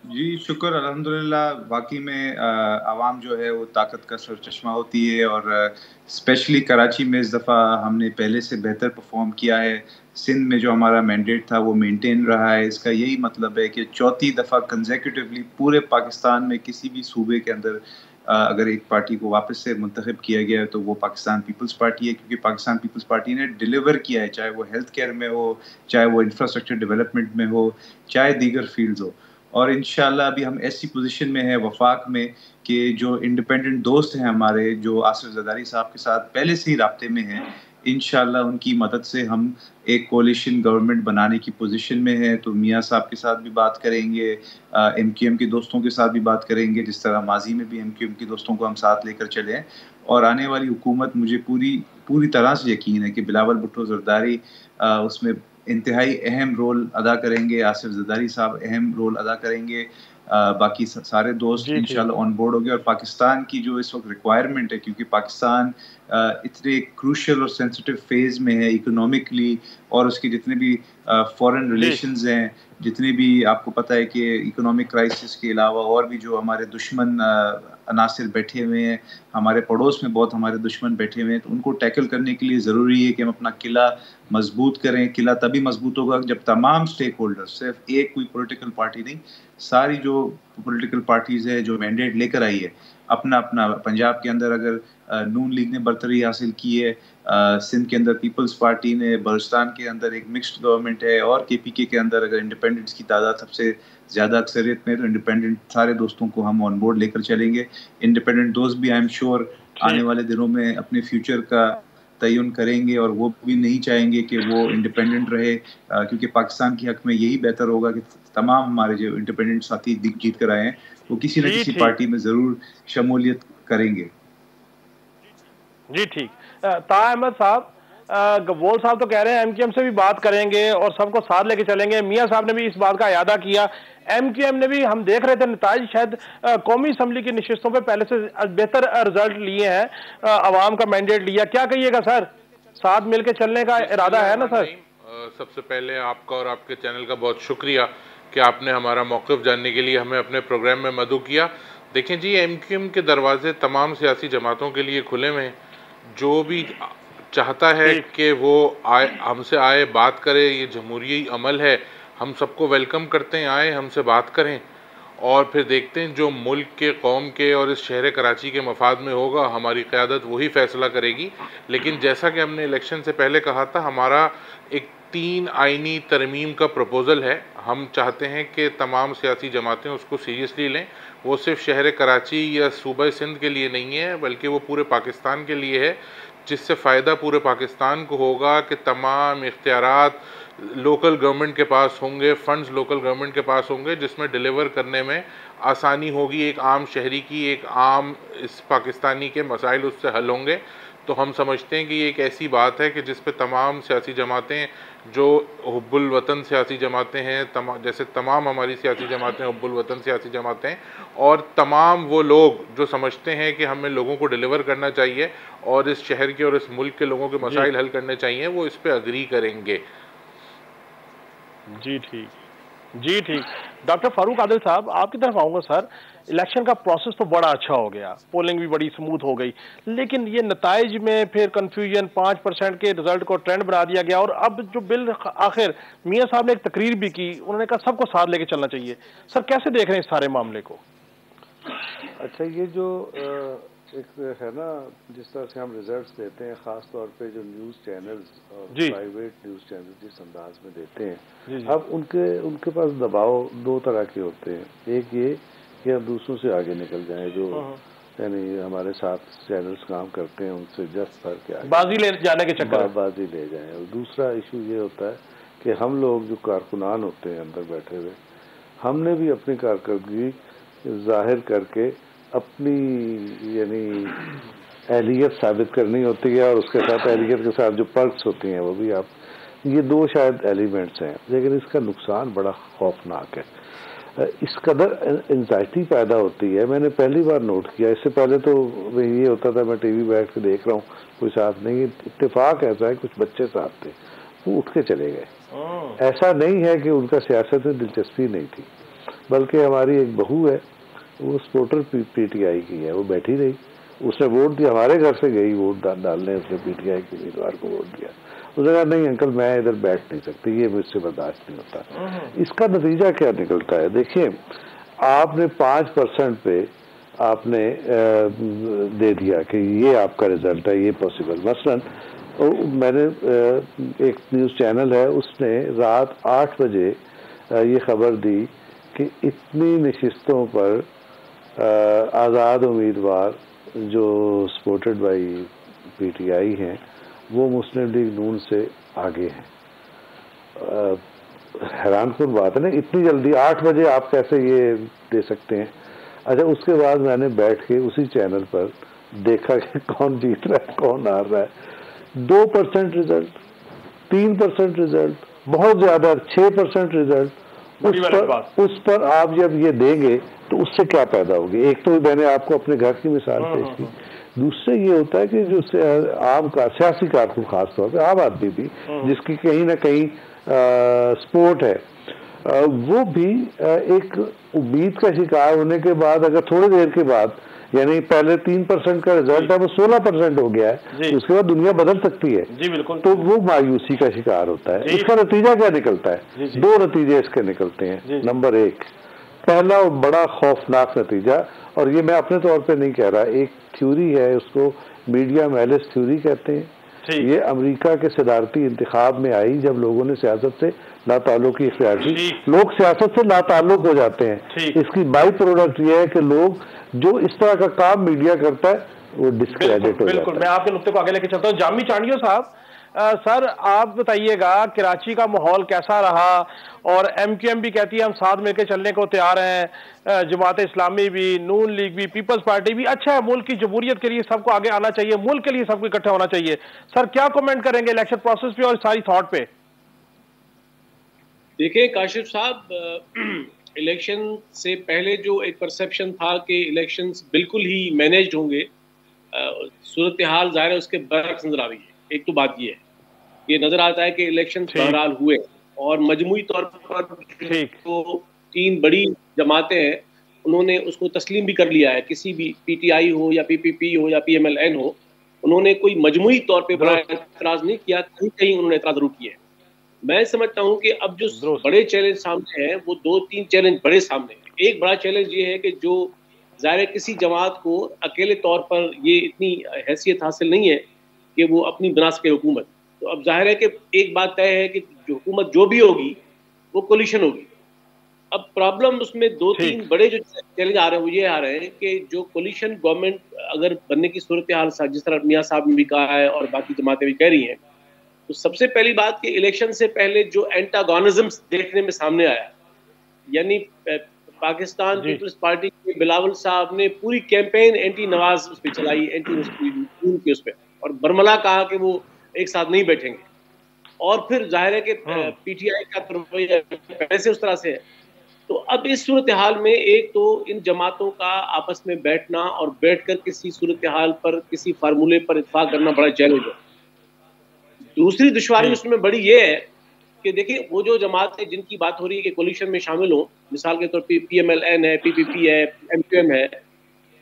जी शुक्र, अल्हम्दुलिल्लाह। वाकई में आवाम जो है वो ताकत का सरचश्मा होती है, और स्पेशली कराची में इस दफ़ा हमने पहले से बेहतर परफॉर्म किया है। सिंध में जो हमारा मैंडेट था वो मेंटेन रहा है। इसका यही मतलब है कि चौथी दफ़ा कंसेक्यूटिवली पूरे पाकिस्तान में किसी भी सूबे के अंदर अगर एक पार्टी को वापस से मुंतखब किया गया है तो वो पाकिस्तान पीपल्स पार्टी है, क्योंकि पाकिस्तान पीपल्स पार्टी ने डिलीवर किया है, चाहे वो हेल्थ केयर में हो, चाहे वो इंफ्रास्ट्रक्चर डेवलपमेंट में हो, चाहे दीगर फील्ड्स हो। और इंशाल्लाह अभी हम ऐसी पोजीशन में हैं वफाक में कि जो इंडिपेंडेंट दोस्त हैं हमारे, जो आसिफ जरदारी साहब के साथ पहले से ही राब्ते में हैं, इंशाल्लाह उनकी मदद से हम एक कोalition गवर्नमेंट बनाने की पोजीशन में है। तो मियाँ साहब के साथ भी बात करेंगे, MQM के दोस्तों के साथ भी बात करेंगे, जिस तरह माजी में भी MQM के दोस्तों को हम साथ लेकर चले हैं। और आने वाली हुकूमत, मुझे पूरी तरह से यकीन है कि बिलावल भुट्टो जरदारी उसमें इंतहाई अहम रोल अदा करेंगे, आसिफ जरदारी साहब अहम रोल अदा करेंगे, बाकी सारे दोस्त इंशाल्लाह ऑन बोर्ड हो गए। और पाकिस्तान की जो इस वक्त रिक्वायरमेंट है, क्योंकि पाकिस्तान इतने क्रूशल और सेंसिटिव फेज में है इकोनॉमिकली, और उसके जितने भी फॉरेन रिलेशंस हैं, जितने भी आपको पता है कि इकोनॉमिक क्राइसिस के अलावा और भी जो हमारे दुश्मन अनासिर बैठे हुए हैं, हमारे पड़ोस में बहुत हमारे दुश्मन बैठे हुए हैं, तो उनको टैकल करने के लिए ज़रूरी है कि हम अपना किला मजबूत करें। किला तभी मजबूत होगा जब तमाम स्टेक होल्डर्स, सिर्फ एक कोई पॉलिटिकल पार्टी नहीं, सारी जो पॉलिटिकल पार्टीज है जो मैंडेट लेकर आई है अपना अपना, पंजाब के अंदर अगर नून लीग ने बरतरी हासिल की है, सिंध के अंदर पीपल्स पार्टी ने, बलूचिस्तान के अंदर एक मिक्स्ड गवर्नमेंट है, और KPK के अंदर अगर इंडिपेंडेंट्स की तादाद सबसे ज़्यादा अक्सरियत में, तो इंडिपेंडेंट सारे दोस्तों को हम ऑन बोर्ड लेकर चलेंगे। इंडिपेंडेंट दोस्त भी आई एम श्योर आने वाले दिनों में अपने फ्यूचर का तयन करेंगे, और वो भी नहीं चाहेंगे कि वो इंडिपेंडेंट रहे, क्योंकि पाकिस्तान के हक में यही बेहतर होगा कि तमाम हमारे जो इंडिपेंडेंट साथी जीत कर आए हैं वो किसी न किसी पार्टी में ज़रूर शमूलियत करेंगे। जी ठीक। ता अहमद साहब, गब्बोल साहब तो कह रहे हैं MQM से भी बात करेंगे और सबको साथ लेके चलेंगे। मियाँ साहब ने भी इस बात का इयादा किया। MQM ने भी, हम देख रहे थे नताइज, शायद कौमी असम्बली की नशिस्तों पे पहले से बेहतर रिजल्ट लिए हैं, अवाम का मैंडेट लिया। क्या कहिएगा सर, साथ मिलके चलने का इरादा है ना सर? सबसे पहले आपका और आपके चैनल का बहुत शुक्रिया कि आपने हमारा मौक़िफ़ जानने के लिए हमें अपने प्रोग्राम में मदऊ किया। देखें जी, MQM के दरवाजे तमाम सियासी जमातों के लिए खुले हुए हैं। जो भी चाहता है कि वो आए, हमसे आए, बात करे। ये जमहूरी अमल है, हम सबको वेलकम करते हैं, आए हमसे बात करें और फिर देखते हैं जो मुल्क के, कौम के और इस शहर कराची के मफाद में होगा, हमारी क़यादत वही फ़ैसला करेगी। लेकिन जैसा कि हमने इलेक्शन से पहले कहा था, हमारा एक 3 आइनी तरमीम का प्रपोज़ल है। हम चाहते हैं कि तमाम सियासी जमातें उसको सीरियसली लें। वो सिर्फ शहर कराची या सूबा सिंध के लिए नहीं है, बल्कि वो पूरे पाकिस्तान के लिए है, जिससे फ़ायदा पूरे पाकिस्तान को होगा कि तमाम इख्तियारात लोकल गवर्नमेंट के पास होंगे, फ़ंड्स लोकल गवर्नमेंट के पास होंगे, जिसमें डिलीवर करने में आसानी होगी। एक आम शहरी की, एक आम इस पाकिस्तानी के मसाइल उससे हल होंगे। तो हम समझते हैं कि ये एक ऐसी बात है कि जिस पे तमाम सियासी जमातें, जो हुब्बुल वतन सियासी जमातें हैं, जैसे तमाम हमारी सियासी जमातें हुब्बुल वतन सियासी जमातें, और तमाम वो लोग जो समझते हैं कि हमें लोगों को डिलीवर करना चाहिए और इस शहर के और इस मुल्क के लोगों के मसाइल हल करने चाहिए, वो इस पे अग्री करेंगे। जी ठीक, जी ठीक। डॉक्टर फारूक आदिल साहब, आपकी तरफ आऊँगा सर। इलेक्शन का प्रोसेस तो बड़ा अच्छा हो गया, पोलिंग भी बड़ी स्मूथ हो गई, लेकिन ये नताइज में फिर कंफ्यूजन, 5% के रिजल्ट को ट्रेंड बना दिया गया। और अब जो बिल आखिर मियां साहब ने एक तकरीर भी की, उन्होंने कहा सबको साथ लेके चलना चाहिए। सर कैसे देख रहे हैं इस सारे मामले को? अच्छा, ये जो एक है ना, जिस तरह से हम रिजल्ट्स देते हैं, ख़ास तौर पे जो न्यूज़ चैनल्स और प्राइवेट न्यूज़ चैनल जिस अंदाज में देते हैं, अब उनके पास दबाव 2 तरह के होते हैं। एक ये कि हम दूसरों से आगे निकल जाएं, जो यानी हमारे साथ चैनल्स काम करते हैं उनसे जस्ट भर के आगे बाजी ले जाने के चक्कर बाजी ले जाएं। और दूसरा इशू ये होता है कि हम लोग जो कारकुनान होते हैं अंदर बैठे हुए, हमने भी अपनी कारकर्दगी जाहिर करके अपनी यानी एहलियत साबित करनी होती है, और उसके साथ एहलियत के साथ जो पर्क्स होती हैं वो भी आप, ये 2 शायद एलिमेंट्स हैं। लेकिन इसका नुकसान बड़ा खौफनाक है। इस कदर एंजाइटी पैदा होती है, मैंने पहली बार नोट किया। इससे पहले तो ये होता था मैं टीवी बैठ के देख रहा हूँ, कोई साथ नहीं। इत्तेफाक ऐसा है, कुछ बच्चे साथ थे, वो उठ के चले गए। ऐसा नहीं है कि उनका सियासत में दिलचस्पी नहीं थी, बल्कि हमारी एक बहू है, वो सपोर्टर पीटीआई की है, वो बैठी रही, उसने वोट दिया, हमारे घर से गई वोट डालने, उसने पीटीआई के उम्मीदवार को वोट दिया। उसने कहा नहीं अंकल, मैं इधर बैठ नहीं सकती, ये मुझसे बर्दाश्त नहीं होता। इसका नतीजा क्या निकलता है? देखिए, आपने 5% पे आपने दे दिया कि ये आपका रिजल्ट है, ये पॉसिबल। मसलन मैंने एक न्यूज़ चैनल है, उसने रात 8 बजे ये खबर दी कि इतनी नशिस्तों पर आज़ाद उम्मीदवार जो सपोर्टेड बाई पीटीआई हैं, वो मुस्लिम लीग नून से आगे हैं। हैरानकुन बात है ना, इतनी जल्दी 8 बजे आप कैसे ये दे सकते हैं? अच्छा, उसके बाद मैंने बैठ के उसी चैनल पर देखा कि कौन जीत रहा है, कौन हार रहा है। 2% रिजल्ट, 3% रिजल्ट, बहुत ज़्यादा 6% रिजल्ट। उस पर आप जब ये देंगे तो उससे क्या पैदा होगी? एक तो मैंने आपको अपने घर की मिसाल पेश की, दूसरे ये होता है कि जो आम का सियासी कारकुन, खास तौर पे आम आदमी भी, जिसकी कहीं ना कहीं सपोर्ट है, वो भी एक उम्मीद का शिकार होने के बाद, अगर थोड़ी देर के बाद, यानी पहले 3% का रिजल्ट है, वो 16% हो गया है, उसके बाद दुनिया बदल सकती है। जी बिल्कुल। तो वो मायूसी का शिकार होता है। इसका नतीजा क्या निकलता है? 2 नतीजे इसके निकलते हैं। नंबर 1, पहला और बड़ा खौफनाक नतीजा, और ये मैं अपने तौर पे नहीं कह रहा, एक थ्योरी है, उसको मीडिया मैलिस थ्योरी कहते हैं। ये अमेरिका के सदारती इंतखाब में आई, जब लोगों ने सियासत से लाताल्लुकी इख्तियार की। लोग सियासत से लाताल्लुक हो जाते हैं। इसकी बाई प्रोडक्ट ये है कि लोग जो इस तरह का काम मीडिया करता है वो डिस्क्रेडिट हो जाता है। बिल्कुल, मैं आपके नुक्ते को आगे लेके चलता हूँ। जामी चांडियो साहब, सर आप बताइएगा कराची का माहौल कैसा रहा? और एमक्यूएम भी कहती है हम साथ मिलकर चलने को तैयार हैं, जमात इस्लामी भी, नून लीग भी, पीपल्स पार्टी भी। अच्छा है, मुल्क की जमहूरियत के लिए सबको आगे आना चाहिए, मुल्क के लिए सबको इकट्ठा होना चाहिए। सर क्या कमेंट करेंगे इलेक्शन प्रोसेस पे और सारी थॉट पे? देखिए काशिफ साहब, इलेक्शन से पहले जो एक परसेप्शन था कि इलेक्शंस बिल्कुल ही मैनेज्ड होंगे, सूरत हाल ज़ाहिर है उसके बरक्स नजर आ रही है। एक तो बात ये नजर आता है कि इलेक्शन बहरहाल हुए और मजमूई तौर पर तो 3 बड़ी जमातें हैं, उन्होंने उसको तस्लीम भी कर लिया है। किसी भी पीटीआई हो या पीपीपी हो या पीएमएलएन हो, उन्होंने कोई मजमूई तौर पे बड़ा एतराज नहीं किया, कहीं कहीं उन्होंने एतराज जरूर किया है। मैं समझता हूं कि अब जो बड़े चैलेंज सामने हैं वो 2-3 चैलेंज बड़े सामने हैं। एक बड़ा चैलेंज ये है कि जो ज़ाहिर किसी जमात को अकेले तौर पर ये इतनी हैसियत हासिल नहीं है कि वो अपनी बना सके हुकूमत। तो अब जाहिर है कि एक बात तय है कि जो हुकूमत जो भी होगी वो कोलिशन होगी। अब प्रॉब्लम उसमें 2-3 बड़े जो चैलेंज आ रहे हैं वो ये आ रहे हैं कि जो कोलिशन गवर्नमेंट अगर बनने की सूरत हाल जिस तरह मियाँ साहब ने भी कहा है और बाकी जमातें भी कह रही हैं, तो सबसे पहली बात कि इलेक्शन से पहले जो एंटागोनिज्म देखने में सामने आया, यानी पाकिस्तान पीपल्स पार्टी के बिलावल साहब ने पूरी कैंपेन एंटी नवाज उस पर चलाई, एंटी के उस पर, और बरमला कहा कि वो एक साथ नहीं बैठेंगे। और फिर जाहिर है कि पीटीआई का रवैया पहले से उस तरह से है। तो अब इस सूरत हाल में एक तो इन जमातों का आपस में बैठना और बैठकर किसी सूरत हाल पर किसी फार्मूले पर इत्तेफाक करना बड़ा चैलेंज है। दूसरी दुश्वारी उसमें बड़ी ये है कि देखिए वो जो जमात है जिनकी बात हो रही है कि कोलिशन में शामिल हो, मिसाल के तौर पर PMLN है, PPP है, MQM है,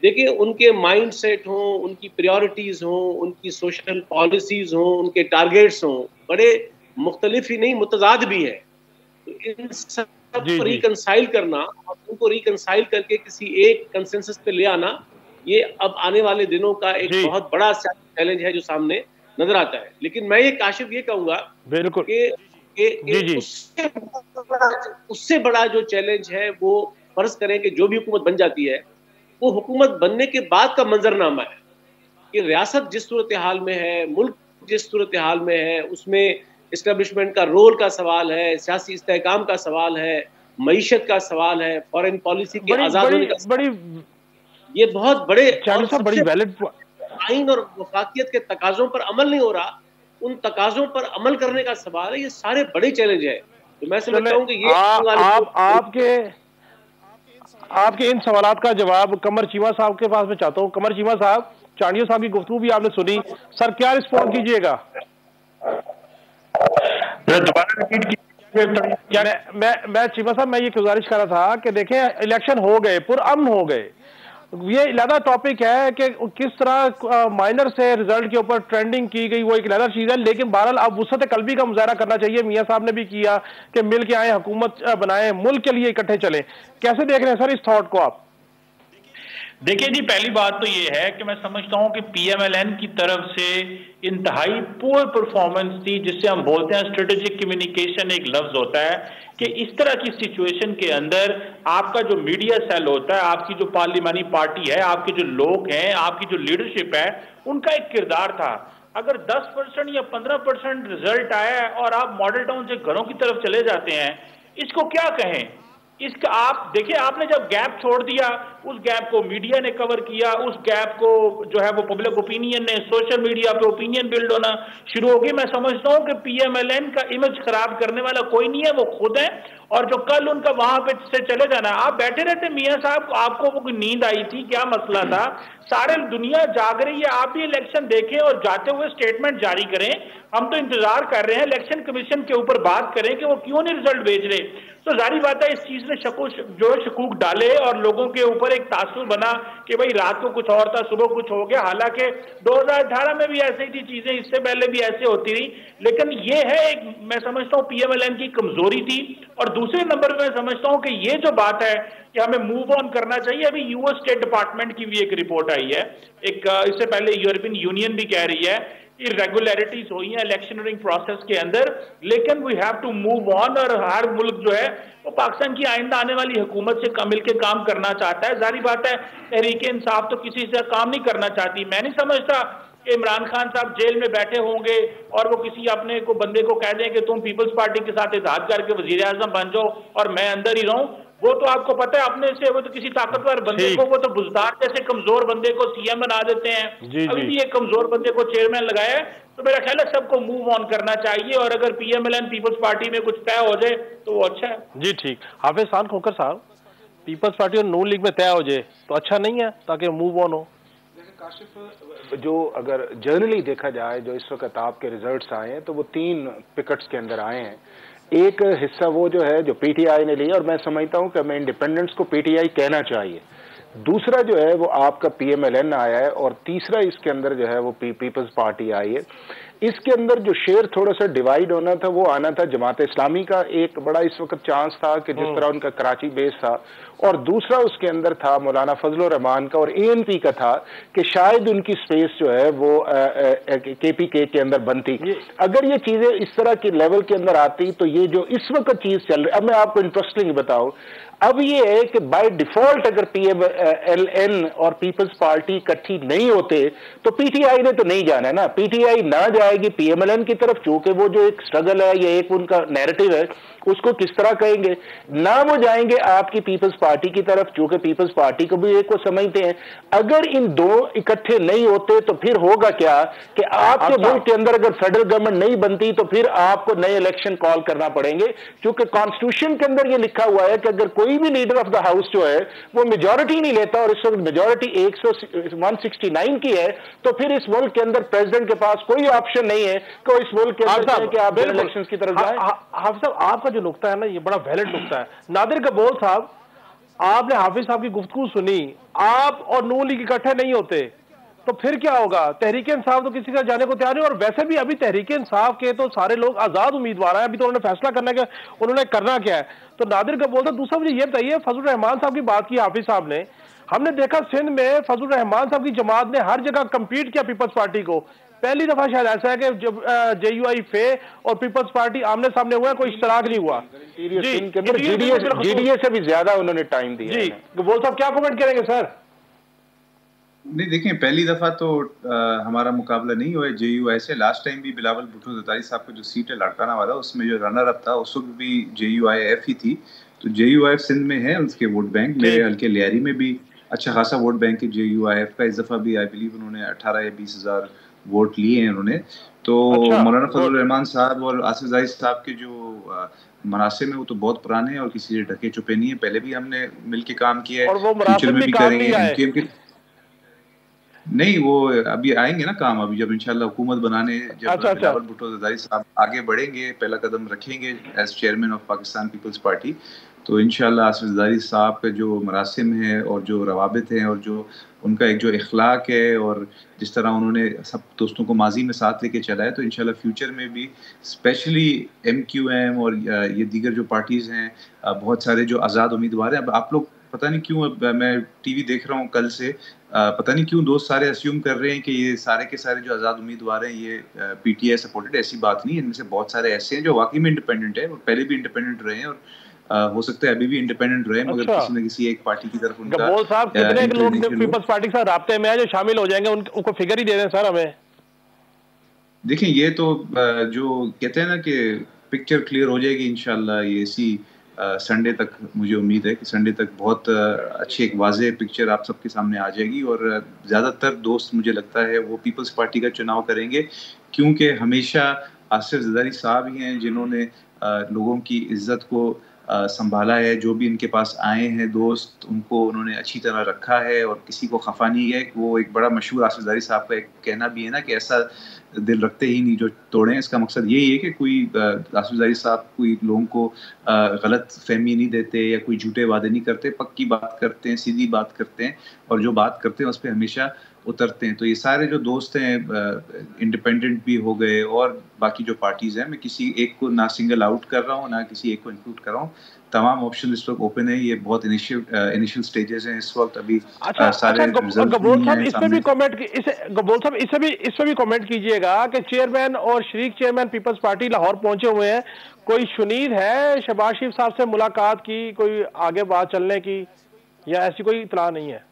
देखिए उनके माइंड सेट हों, उनकी प्रायोरिटीज हों, उनकी सोशल पॉलिसीज हों, उनके टारगेट्स हों, बड़े मुख्तलिफ ही नहीं मुतजाद भी है। तो इन सब को रिकंसाइल करना और उनको रिकंसाइल करके किसी एक कंसेंसस पे ले आना, ये अब आने वाले दिनों का एक बहुत बड़ा चैलेंज है जो सामने नजर आता है। लेकिन मैं ये काशिफ ये कहूंगा बिल्कुल कि उससे बड़ा जो चैलेंज है वो फर्ज करें कि जो भी हुकूमत बन जाती है वो हुकूमत बनने के बाद का मंजरनामा है कि रियासत जिस सूरत हाल में है, मुल्क जिस सूरत हाल में है, उसमें इस्टेब्लिशमेंट का रोल का सवाल है, सियासी इस्तेहकाम का सवाल है, मईशत का सवाल है, फॉरेन पॉलिसी के आजाद होने का, ये बहुत बड़े बड़ी वैलिड आइन और वफाकियत के तकाजों पर अमल नहीं हो रहा, उन तकाजों पर अमल करने का सवाल है। ये सारे बड़े चैलेंज है। तो मैं समझता हूँ कि ये आपके इन सवालात का जवाब कमर चीमा साहब के पास में चाहता हूँ। कमर चीमा साहब, चांडियो साहब की गुफ्तगू भी आपने सुनी, सर क्या रिस्पॉन्ड कीजिएगा? मैं चीमा साहब, मैं ये गुजारिश कर रहा था कि देखें इलेक्शन हो गए, पुरअमन हो गए, ये अलग टॉपिक है कि किस तरह माइनर से रिजल्ट के ऊपर ट्रेंडिंग की गई, वो एक अलग चीज है। लेकिन बहरहाल अब वुसअत कल्बी का मुजाहरा करना चाहिए, मियाँ साहब ने भी किया कि मिल के आए, हुकूमत बनाए, मुल्क के लिए इकट्ठे चले। कैसे देख रहे हैं सर इस थॉट को आप? देखिए जी, पहली बात तो ये है कि मैं समझता हूं कि PMLN की तरफ से इंतहाई पुअर परफॉर्मेंस थी, जिससे हम बोलते हैं स्ट्रेटेजिक कम्युनिकेशन एक लफ्ज होता है कि इस तरह की सिचुएशन के अंदर आपका जो मीडिया सेल होता है, आपकी जो पार्लिमानी पार्टी है, आपके जो लोग हैं, आपकी जो लीडरशिप है, उनका एक किरदार था। अगर 10% या 15% रिजल्ट आया और आप मॉडल टाउन से घरों की तरफ चले जाते हैं, इसको क्या कहें? इसका आप देखिए, आपने जब गैप छोड़ दिया, उस गैप को मीडिया ने कवर किया, उस गैप को जो है वो पब्लिक ओपिनियन ने, सोशल मीडिया पे ओपिनियन बिल्ड होना शुरू हो गई। मैं समझता हूं कि PMLN का इमेज खराब करने वाला कोई नहीं है, वो खुद है। और जो कल उनका वहां पे से चले जाना, आप बैठे रहते मियाँ साहब, आपको वो नींद आई थी, क्या मसला था? सारे दुनिया जाग रही है, आप भी इलेक्शन देखें और जाते हुए स्टेटमेंट जारी करें। हम तो इंतजार कर रहे हैं इलेक्शन कमीशन के ऊपर बात करें कि वो क्यों नहीं रिजल्ट भेज रहे। तो जारी बात है इस चीज ने शकूक डाले और लोगों के ऊपर एक तासुर बना कि भाई रात को कुछ और था, सुबह कुछ हो गया। हालांकि 2018 में भी ऐसी थी चीजें, इससे पहले भी ऐसे होती रही। लेकिन ये है एक, मैं समझता हूँ PMLN की कमजोरी थी। और दूसरे नंबर पर मैं समझता हूँ कि ये जो बात है कि हमें मूव ऑन करना चाहिए, अभी US स्टेट डिपार्टमेंट की भी एक रिपोर्ट आई है, एक इससे पहले यूरोपियन यूनियन भी कह रही है इरेगुलरिटीज हुई हैं इलेक्शनरिंग प्रोसेस के अंदर, लेकिन we have to move on. और हर मुल्क जो है वो पाकिस्तान की आइंदा आने वाली हुकूमत से मिलकर काम करना चाहता है। जारी बात है तहरीक इंसाफ तो किसी से काम नहीं करना चाहती। मैं नहीं समझता कि इमरान खान साहब जेल में बैठे होंगे और वो किसी अपने को बंदे को कह दें कि तुम पीपल्स पार्टी के साथ इत्तेहाद करके वजीर आजम बन जाओ और मैं अंदर ही रहूं। वो तो आपको पता है अपने से, वो तो किसी ताकतवर बंदे को, वो तो बुजदार जैसे कमजोर बंदे को CM बना देते हैं। अभी भी एक कमजोर बंदे को चेयरमैन लगाया है। तो मेरा ख्याल है सबको मूव ऑन करना चाहिए और अगर PMLN पीपल्स पार्टी में कुछ तय हो जाए तो वो अच्छा है। जी ठीक। हाफिज खान खोखर साहब, पीपल्स पार्टी और नून लीग में तय हो जाए तो अच्छा नहीं है, ताकि मूव ऑन हो? काशिफ, जो अगर जर्नली देखा जाए, जो इस वक्त आपके रिजल्ट्स आए हैं, तो वो 3 पिकट्स के अंदर आए हैं। एक हिस्सा वो जो है जो PTI ने लिया, और मैं समझता हूं कि हमें इंडिपेंडेंस को PTI कहना चाहिए। दूसरा जो है वो आपका PMLN आया है, और तीसरा इसके अंदर जो है वो पीपल्स पार्टी आई है। इसके अंदर जो शेयर थोड़ा सा डिवाइड होना था वो आना था जमात इस्लामी का, एक बड़ा इस वक्त चांस था कि जिस तरह उनका कराची बेस था, और दूसरा उसके अंदर था मौलाना फजलुर रहमान का और ANP का था कि शायद उनकी स्पेस जो है वो KPK के अंदर बनती। अगर ये चीजें इस तरह के लेवल के अंदर आती तो ये जो इस वक्त चीज चल रही, अब मैं आपको इंटरेस्टिंग बताऊं, अब ये है कि बाय डिफॉल्ट अगर PMLN और पीपल्स पार्टी इकट्ठी नहीं होते तो PTI ने तो नहीं जाना है ना, PTI ना जाएगी PMLN की तरफ, चूंकि वो जो एक स्ट्रगल है या एक उनका नैरेटिव है उसको किस तरह कहेंगे, ना वो जाएंगे आपकी पीपल्स पार्टी की तरफ, चूंकि पीपल्स पार्टी को भी एक को समझते हैं। अगर इन दो इकट्ठे नहीं होते तो फिर होगा क्या कि आपके मुल्क के अंदर अगर फेडरल गवर्नमेंट नहीं बनती तो फिर आपको नए इलेक्शन कॉल करना पड़ेंगे, क्योंकि कॉन्स्टिट्यूशन के अंदर ये लिखा हुआ है कि अगर कोई भी लीडर ऑफ द हाउस जो है वो मेजॉरिटी नहीं लेता, और इस वक्त मेजॉरिटी 169 की है, तो फिर इस मुल्क के अंदर प्रेसिडेंट के पास कोई ऑप्शन नहीं है कि इस मुल्क के अंदर कि आप इलेक्शन की तरफ जाए। हाफिज साहब, आपका जो नुक्ता है ना ये बड़ा वैलिड नुक्ता है। नादिर कबोल साहब, आपने हाफिज साहब की गुफ्तगू सुनी, आप और नून लीग इकट्ठे नहीं होते तो फिर क्या होगा? तहरीक इंसाफ तो किसी का जाने को तैयार नहीं, और वैसे भी अभी तहरीक इंसाफ के तो सारे लोग आजाद उम्मीदवार हैं, अभी तो उन्होंने फैसला करना है कि उन्होंने करना क्या है। तो नादिर कबोल साहब, दूसरा मुझे ये बताइए, फजलुर रहमान साहब की बात की हाफिज साहब ने, हमने देखा सिंध में फजलुर रहमान साहब की जमात ने हर जगह कंपीट किया पीपल्स पार्टी को। पहली दफा शायद ऐसा है कि जब JUI फे और पीपल्स पार्टी आमने सामने हुआ, कोई इश्तराक नहीं हुआ। GDA से भी ज्यादा उन्होंने टाइम दिया। जी कबोल साहब, क्या कमेंट करेंगे सर? नहीं, देखें, पहली दफा तो हमारा मुकाबला नहीं हुआ है JUI से। लास्ट टाइम भी बिलावल भुट्टो ज़रदारी साहब का जो सीट है लाड़काना वाला, उसमें जो रनर अप था उस वक्त भी JUIF ही थी। तो JUIF सिंध में है उसके वोट बैंक, मेरे हल्के लियारी में भी अच्छा खासा वोट बैंक है JUIF का। इस दफा भी आई बिलीव उन्होंने 18 या 20 हजार वोट लिए हैं उन्होंने। तो मौलाना फजलुर रहमान साहब और आसिफ ज़ाहिद साहब के जो मनासिब में वो तो बहुत पुराने हैं और किसी से ढके छुपे नहीं है, पहले भी हमने मिलके काम किया है, फ्यूचर में भी करेंगे। नहीं, वो अभी आएंगे ना काम, अभी जब इंशाल्लाह हुकूमत बनाने जब बिलावल भुट्टो ज़रदारी साहब आगे बढ़ेंगे, पहला कदम रखेंगे as chairman of Pakistan Peoples Party, तो इंशाल्लाह आसिफ ज़रदारी साहब का जो मरासिम है और जो रवाबित हैं और जो उनका एक जो इखलाक है और जिस तरह उन्होंने सब दोस्तों को माजी में साथ लेके चला है, तो इंशाल्लाह फ्यूचर में भी स्पेशली MQM और ये दीगर जो पार्टीज़ हैं, बहुत सारे जो आज़ाद उम्मीदवार हैं। अब आप लोग पता नहीं क्यों, अब मैं TV देख रहा हूँ कल से, पता नहीं क्यों दोस्त सारे अस्यूम कर रहे हैं कि ये सारे के सारे जो आज़ाद उम्मीदवार हैं ये PTI सपोर्टेड। ऐसी बात नहीं है, इनमें से बहुत सारे ऐसे हैं जो वाकई में इंडिपेंडेंट है और पहले भी इंडिपेंडेंट रहे हैं और हो सकता है अभी भी इंडिपेंडेंट रहे, मगर किसी न किसी एक पार्टी की तरफ उनका। कबोल साहब, कितने लोग पीपल्स पार्टी के साथ राब्ते में हैं जो शामिल हो जाएंगे, उनको फिगर ही दे दें सर हमें। देखें, ये तो जो कहते हैं ना कि पिक्चर क्लियर हो जाएगी इंशाल्लाह, ये इसी संडे तक मुझे उम्मीद है कि संडे तक बहुत अच्छी एक वाज़ेह पिक्चर आप सबके सामने आ जाएगी और ज़्यादातर दोस्त मुझे लगता है वो पीपल्स पार्टी का चुनाव करेंगे, क्योंकि हमेशा आसिफ ज़रदारी साहब ही हैं जिन्होंने लोगों की इज्जत को संभाला है। जो भी इनके पास आए हैं दोस्त, उनको उन्होंने अच्छी तरह रखा है और किसी को खफा नहीं है। वो एक बड़ा मशहूर आसिफ ज़रदारी साहब का एक कहना भी है ना कि ऐसा दिल रखते ही नहीं जो तोड़ें। इसका मकसद यही है कि कोई आसिफ ज़रदारी साहब कोई लोगों को गलत फहमी नहीं देते या कोई झूठे वादे नहीं करते, पक्की बात करते हैं, सीधी बात करते हैं और जो बात करते हैं उस पर हमेशा उतरते हैं। तो ये सारे जो दोस्त हैं, इंडिपेंडेंट भी हो गए और बाकी जो पार्टीज हैं, मैं किसी एक को ना सिंगल आउट कर रहा हूँ ना किसी एक को इंक्लूड कर रहा हूँ, तमाम ऑप्शन इस वक्त ओपन है। ये बहुत इनिशियल स्टेजेस हैं इस वक्त अभी। सारे गबोल साहब इसमें भी कमेंट, गबोल साहब इसमें भी कमेंट कीजिएगा कि चेयरमैन और शरीक चेयरमैन पीपल्स पार्टी लाहौर पहुंचे हुए हैं, कोई शुनीद है शहबाज शरीफ साहब से मुलाकात की, कोई आगे बात चलने की, या ऐसी कोई इतला नहीं है?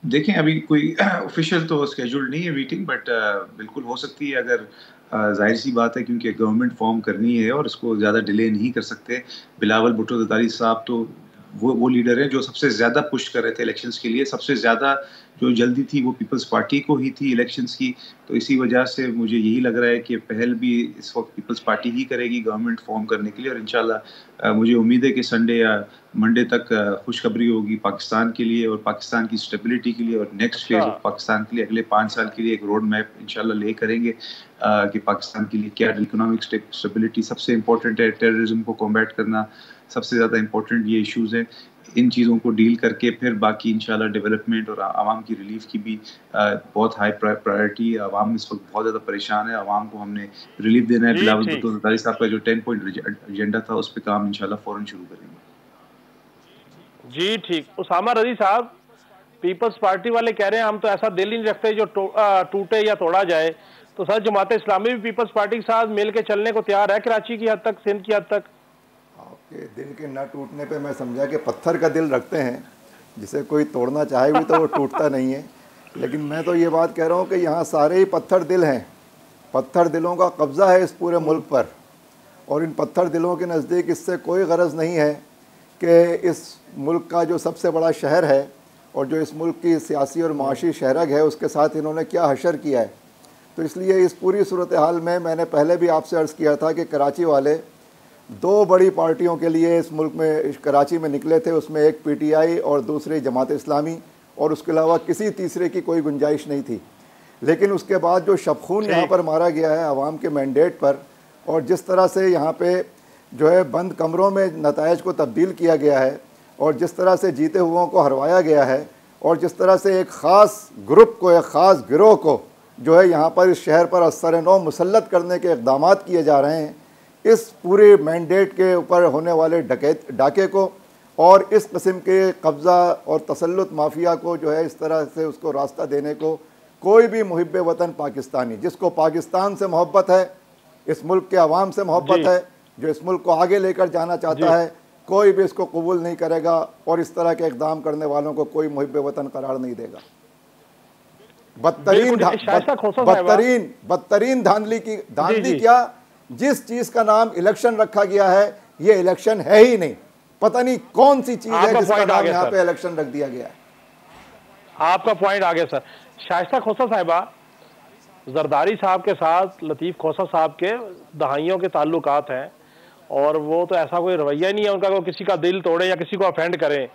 देखें, अभी कोई ऑफिशियल तो स्केड्यूल्ड नहीं है मीटिंग, बट बिल्कुल हो सकती है। अगर जाहिर सी बात है क्योंकि गवर्नमेंट फॉर्म करनी है और इसको ज़्यादा डिले नहीं कर सकते। बिलावल भुट्टो ज़रदारी साहब तो वो लीडर हैं जो सबसे ज़्यादा पुश कर रहे थे इलेक्शंस के लिए, सबसे ज़्यादा जो जल्दी थी वो पीपल्स पार्टी को ही थी इलेक्शंस की। तो इसी वजह से मुझे यही लग रहा है कि पहल भी इस वक्त पीपल्स पार्टी ही करेगी गवर्नमेंट फॉर्म करने के लिए। और इंशाल्लाह मुझे उम्मीद है कि संडे या मंडे तक खुशखबरी होगी पाकिस्तान के लिए और पाकिस्तान की स्टेबिलिटी के लिए और नेक्स्ट फेज ऑफ पाकिस्तान के लिए अगले 5 साल के लिए एक रोड मैप इंशाल्लाह ले करेंगे कि पाकिस्तान के लिए क्या इकोनॉमिक स्टेबिलिटी सबसे इम्पोर्टेंट है, टेररिज्म को कॉम्बैट करना सबसे ज़्यादा इम्पोर्टेंट ये इश्यूज़ हैं। इन चीज़ों को डील करके फिर बाकी इंशाल्लाह डेवलपमेंट और आवाम की रिलीफ की भी बहुत हाई प्रायोरिटी है। आवाम इस वक्त बहुत ज़्यादा परेशान है, आवाम को हमने रिलीफ देना है। बिलावल भुट्टो ज़रदारी साहब का जो 10 पॉइंट एजेंडा था उस पर काम इंशाल्लाह फ़ौरन शुरू करेंगे। जी ठीक। उसामा रज़ी साहब, पीपल्स पार्टी वाले कह रहे हैं हम तो ऐसा दिल ही नहीं रखते जो टूटे या तोड़ा जाए, तो सर जमात इस्लामी भी पीपल्स पार्टी के साथ मिल के चलने को तैयार है कराची की हद तक, सिंध की हद तक? आपके दिल के न टूटने पे मैं समझा कि पत्थर का दिल रखते हैं, जिसे कोई तोड़ना चाहे भी तो वो टूटता नहीं है। लेकिन मैं तो ये बात कह रहा हूँ कि यहाँ सारे ही पत्थर दिल हैं, पत्थर दिलों का कब्ज़ा है इस पूरे मुल्क पर, और इन पत्थर दिलों के नज़दीक इससे कोई गरज नहीं है कि इस मुल्क का जो सबसे बड़ा शहर है और जो इस मुल्क की सियासी और माशी शहरग है उसके साथ इन्होंने क्या हशर किया है। तो इसलिए इस पूरी सूरत हाल में मैंने पहले भी आपसे अर्ज़ किया था कि कराची वाले दो बड़ी पार्टियों के लिए इस मुल्क में कराची में निकले थे, उसमें एक PTI और दूसरी जमात इस्लामी, और उसके अलावा किसी तीसरे की कोई गुंजाइश नहीं थी। लेकिन उसके बाद जो शबखून यहाँ पर मारा गया है आवाम के मैंडेट पर, और जिस तरह से यहाँ पे जो है बंद कमरों में नताइज को तब्दील किया गया है, और जिस तरह से जीते हुओं को हरवाया गया है, और जिस तरह से एक ख़ास ग्रुप को, एक ख़ास गिरोह को जो है यहाँ पर इस शहर पर असर-ए-नौ मुसल्लत करने के इक़दाम किए जा रहे हैं, इस पूरे मैंडेट के ऊपर होने वाले डाके को और इस किस्म के कब्ज़ा और तसल्लुत माफिया को जो है इस तरह से उसको रास्ता देने को कोई भी मुहिब्बे वतन पाकिस्तानी, जिसको पाकिस्तान से मोहब्बत है, इस मुल्क के अवाम से मोहब्बत है, जो इस मुल्क को आगे लेकर जाना चाहता है, कोई भी इसको कबूल नहीं करेगा और इस तरह के इक़दाम करने वालों को कोई मुहिब्बे वतन करार नहीं देगा। बदतरीन धांधली क्या, जिस चीज़ का नाम इलेक्शन रखा गया है ये इलेक्शन है ही नहीं, पता नहीं कौन सी चीज़ है जिसका नाम यहाँ पे इलेक्शन रख दिया गया है। आपका पॉइंट आ गया सर। शाइस्ता खोसा साहिबा, जरदारी साहब के साथ लतीफ़ खोसा साहब के दहाइयों के ताल्लुकात हैं, और वो तो ऐसा कोई रवैया नहीं है उनका को किसी का दिल तोड़े या किसी को ऑफेंड करें।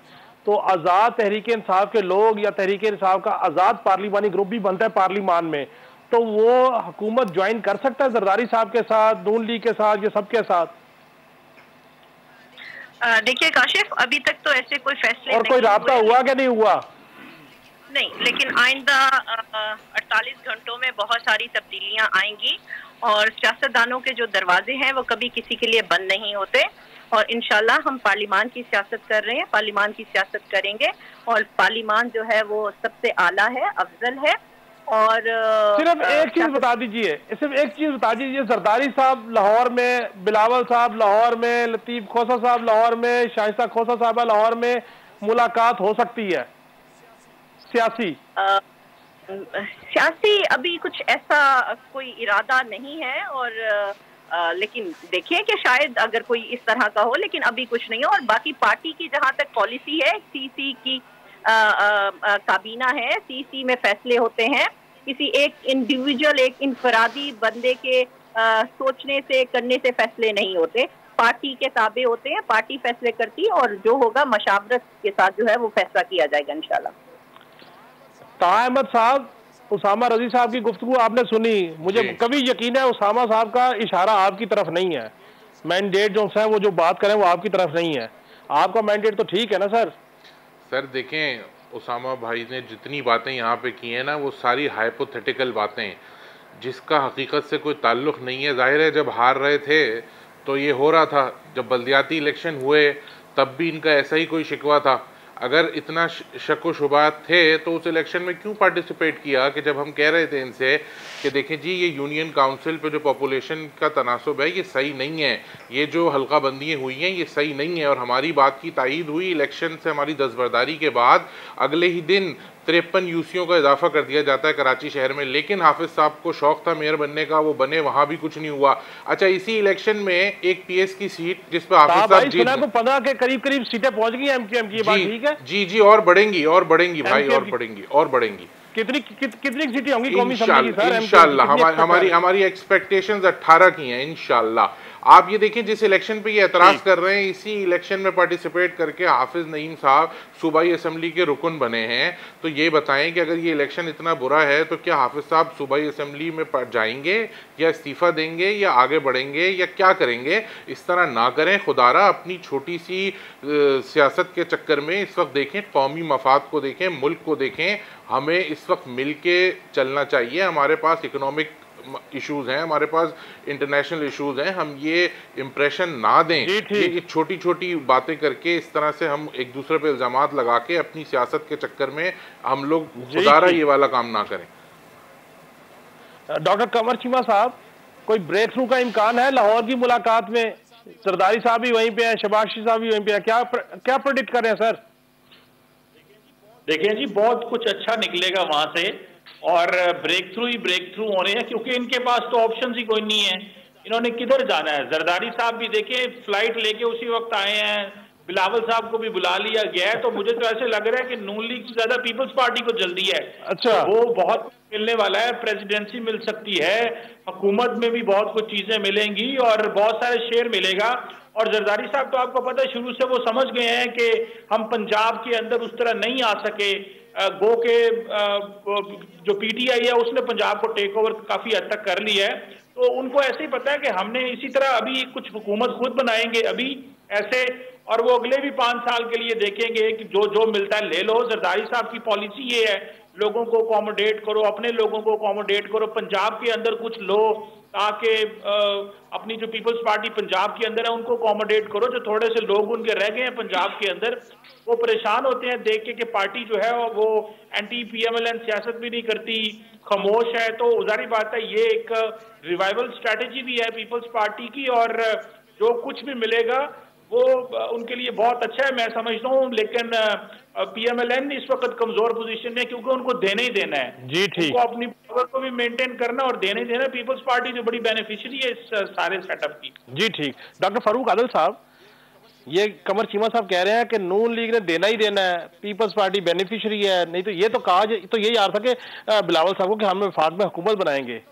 तो आज़ाद तहरीक इंसाफ के लोग या तहरीक इंसाफ का आज़ाद पार्लिमानी ग्रुप भी बनता है पार्लिमान में, तो वो हुकूमत ज्वाइन कर सकता है जरदारी साहब के साथ, नून लीग के साथ, ये सबके साथ? देखिए काशिफ, अभी तक तो ऐसे कोई फैसले और कोई राब्ता हुआ क्या नहीं हुआ? नहीं, लेकिन आइंदा 48 घंटों में बहुत सारी तब्दीलियां आएंगी, और सियासतदानों के जो दरवाजे हैं वो कभी किसी के लिए बंद नहीं होते, और इंशाल्लाह हम पार्लिमान की सियासत कर रहे हैं, पार्लिमान की सियासत करेंगे, और पार्लिमान जो है वो सबसे आला है, अफजल है। और सिर्फ एक चीज बता दीजिए, सिर्फ एक चीज बता दीजिए, जरदारी साहब लाहौर में, बिलावल साहब लाहौर में, लतीफ़ खोसा साहब लाहौर में, शाइस्ता खोसा साहब लाहौर में मुलाकात हो सकती है सियासी? सियासी अभी कुछ ऐसा कोई इरादा नहीं है, और लेकिन देखिए कि शायद अगर कोई इस तरह का हो, लेकिन अभी कुछ नहीं है। और बाकी पार्टी की जहां तक पॉलिसी है, सीसी की काबीना है, सीसी में फैसले होते हैं, किसी एक इंडिविजुअल, एक इनफरादी बंदे के सोचने से, करने से फैसले नहीं होते, पार्टी के ताबे होते हैं, पार्टी फैसले करती है, और जो होगा मशावरत के साथ जो है वो फैसला किया जाएगा इंशाल्लाह। ताहा अहमद साहब, उसामा रज़ी साहब की गुफ्तगू आपने सुनी, मुझे कभी यकीन है उसामा साहब का इशारा आपकी तरफ नहीं है, मैंडेट जो है वो जो बात करें वो आपकी तरफ नहीं है, आपका मैंडेट तो ठीक है ना सर? सर देखें, उसामा भाई ने जितनी बातें यहाँ पे की हैं ना, वो सारी हाइपोथेटिकल बातें हैं जिसका हकीकत से कोई ताल्लुक़ नहीं है। जाहिर है जब हार रहे थे तो ये हो रहा था, जब बल्दियाती इलेक्शन हुए तब भी इनका ऐसा ही कोई शिकवा था। अगर इतना शक व शुबात थे तो उस इलेक्शन में क्यों पार्टिसिपेट किया कि जब हम कह रहे थे इनसे कि देखें जी ये यूनियन काउंसिल पे जो पॉपुलेशन का तनासुब है ये सही नहीं है, ये जो हल्का बंदियाँ हुई हैं ये सही नहीं है, और हमारी बात की तायीद हुई इलेक्शन से हमारी दस्तबरदारी के बाद। अगले ही दिन 53 यूसियों का इजाफा कर दिया जाता है कराची शहर में, लेकिन हाफिज साहब को शौक था मेयर बनने का, वो बने, वहाँ भी कुछ नहीं हुआ। अच्छा, इसी इलेक्शन में एक PS की सीट जिस पर हाफिज साहब जीत, तो 15 के करीब सीटें पहुंच गई MQM की, बात ठीक है? जी और बढ़ेंगी भाई, और बढ़ेंगी। कितनी सीटें होंगी इंशाल्लाह? हमारी एक्सपेक्टेशंस 18 की हैं इंशाल्लाह। आप ये देखें जिस इलेक्शन पे ये एतराज़ कर रहे हैं, इसी इलेक्शन में पार्टिसिपेट करके हाफिज नईम साहब सूबाई असम्बली के रुकन बने हैं। तो ये बताएं कि अगर ये इलेक्शन इतना बुरा है तो क्या हाफिज साहब सूबाई असम्बली में जाएंगे या इस्तीफ़ा देंगे या आगे बढ़ेंगे या क्या करेंगे? इस तरह ना करें खुदारा। अपनी छोटी सी सियासत के चक्कर में इस वक्त देखें, कौमी मफाद को देखें, मुल्क को देखें। हमें इस वक्त मिल के चलना चाहिए। हमारे पास इकोनॉमिक इश्यूज हैं, हमारे पास इंटरनेशनल इश्यूज हैं। हम ये इम्प्रेशन ना दें कि छोटी छोटी बातें करके इस तरह से हम एक दूसरे पे इल्जामात लगा के अपनी सियासत के चक्कर में हम लोग खुदारा ये वाला काम ना करें। डॉक्टर कमर चीमा साहब, कोई ब्रेक थ्रू का इम्कान है? लाहौर की मुलाकात में जरदारी साहब भी वहीं पे हैं, शहबाज शरीफ साहब भी वहीं पे हैं, क्या प्रेडिक्ट कर रहे हैं सर? देखिए जी, बहुत कुछ अच्छा निकलेगा वहां से और ब्रेक थ्रू होने हैं, क्योंकि इनके पास तो ऑप्शन ही कोई नहीं है। इन्होंने किधर जाना है? जरदारी साहब भी देखिए फ्लाइट लेके उसी वक्त आए हैं, बिलावल साहब को भी बुला लिया गया है। तो मुझे तो ऐसे लग रहा है कि नून लीग से ज्यादा पीपल्स पार्टी को जल्दी है। अच्छा, वो बहुत मिलने वाला है, प्रेसिडेंसी मिल सकती है, हुकूमत में भी बहुत कुछ चीजें मिलेंगी और बहुत सारे शेयर मिलेगा। और जरदारी साहब तो आपको पता है शुरू से वो समझ गए हैं कि हम पंजाब के अंदर उस तरह नहीं आ सके। गो के जो पीटीआई है उसने पंजाब को टेक ओवर काफी हद तक कर लिया है। तो उनको ऐसे ही पता है कि हमने इसी तरह अभी कुछ हुकूमत खुद बनाएंगे अभी ऐसे, और वो अगले भी 5 साल के लिए देखेंगे कि जो जो मिलता है ले लो। जरदारी साहब की पॉलिसी ये है, लोगों को अकोमोडेट करो, अपने लोगों को अकोमोडेट करो, पंजाब के अंदर कुछ लो ताकि अपनी जो पीपल्स पार्टी पंजाब के अंदर है उनको अकोमोडेट करो। जो थोड़े से लोग उनके रह गए हैं पंजाब के अंदर, वो परेशान होते हैं देख के कि पार्टी जो है वो एंटी पीएमएलएन सियासत भी नहीं करती, खामोश है। तो जाहिर बात है ये एक रिवाइवल स्ट्रैटेजी भी है पीपल्स पार्टी की, और जो कुछ भी मिलेगा वो उनके लिए बहुत अच्छा है मैं समझता हूँ। लेकिन पीएमएलएन इस वक्त कमजोर पोजीशन में, क्योंकि उनको देना ही देना है जी, ठीक, उनको अपनी पावर को भी मेंटेन करना और देने देना। पीपल्स पार्टी जो बड़ी बेनिफिशियरी है इस सारे सेटअप की। जी ठीक। डॉक्टर फारूक आदिल साहब, ये कमर चीमा साहब कह रहे हैं कि नून लीग ने देना ही देना है, पीपल्स पार्टी बेनिफिशियरी है, नहीं तो ये तो कहा तो यही आ था कि बिलावल साहब को कि हम वफाक में हुकूमत बनाएंगे।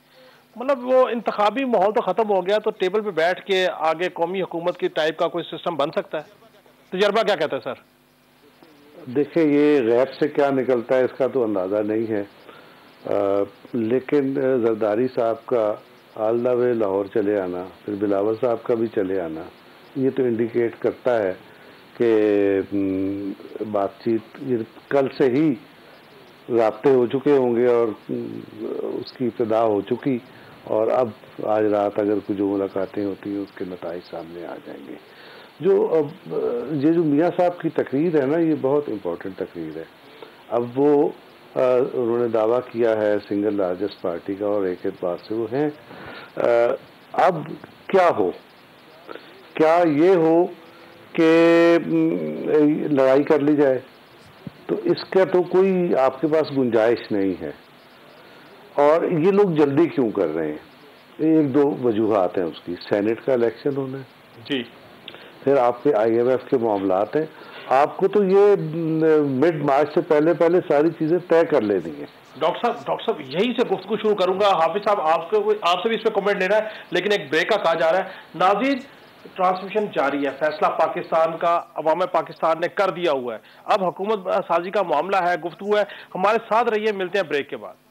मतलब वो इंतखाबी माहौल तो खत्म हो गया, तो टेबल पे बैठ के आगे कौमी हुकूमत की टाइप का कोई सिस्टम बन सकता है? तजर्बा क्या कहता है सर? देखिए, ये गैब से क्या निकलता है इसका तो अंदाज़ा नहीं है, लेकिन जरदारी साहब का ऑल द वे लाहौर चले आना, फिर बिलावल साहब का भी चले आना, ये तो इंडिकेट करता है कि बातचीत ये कल से ही राब्ते हो चुके होंगे और उसकी इब्तिदा हो चुकी, और अब आज रात अगर कुछ जो मुलाकातें होती हैं उसके नताइज सामने आ जाएंगे। जो अब ये जो मियाँ साहब की तकरीर है ना, ये बहुत इम्पोर्टेंट तकरीर है। अब वो उन्होंने दावा किया है सिंगल लार्जेस्ट पार्टी का, और एक एतबार से वो हैं। अब क्या हो, क्या ये हो कि लड़ाई कर ली जाए? तो इसका तो कोई आपके पास गुंजाइश नहीं है। और ये लोग जल्दी क्यों कर रहे हैं? एक दो वजूहात हैं उसकी। सेनेट का इलेक्शन होना है जी, फिर आपके IMF के मामलात हैं, आपको तो ये मिड मार्च से पहले पहले सारी चीजें तय कर लेनी है। डॉक्टर साहब यही से गुफ्तगू शुरू करूंगा। हाफिज साहब आपसे भी इस पर कमेंट लेना है, लेकिन एक ब्रेक का कहा जा रहा है। नाज़रीन, ट्रांसमिशन जारी है, फैसला पाकिस्तान का अवाम पाकिस्तान ने कर दिया हुआ है। अब हुकूमत साजी का मामला है, गुफ्तगू है। हमारे साथ रहिए, मिलते हैं ब्रेक के बाद।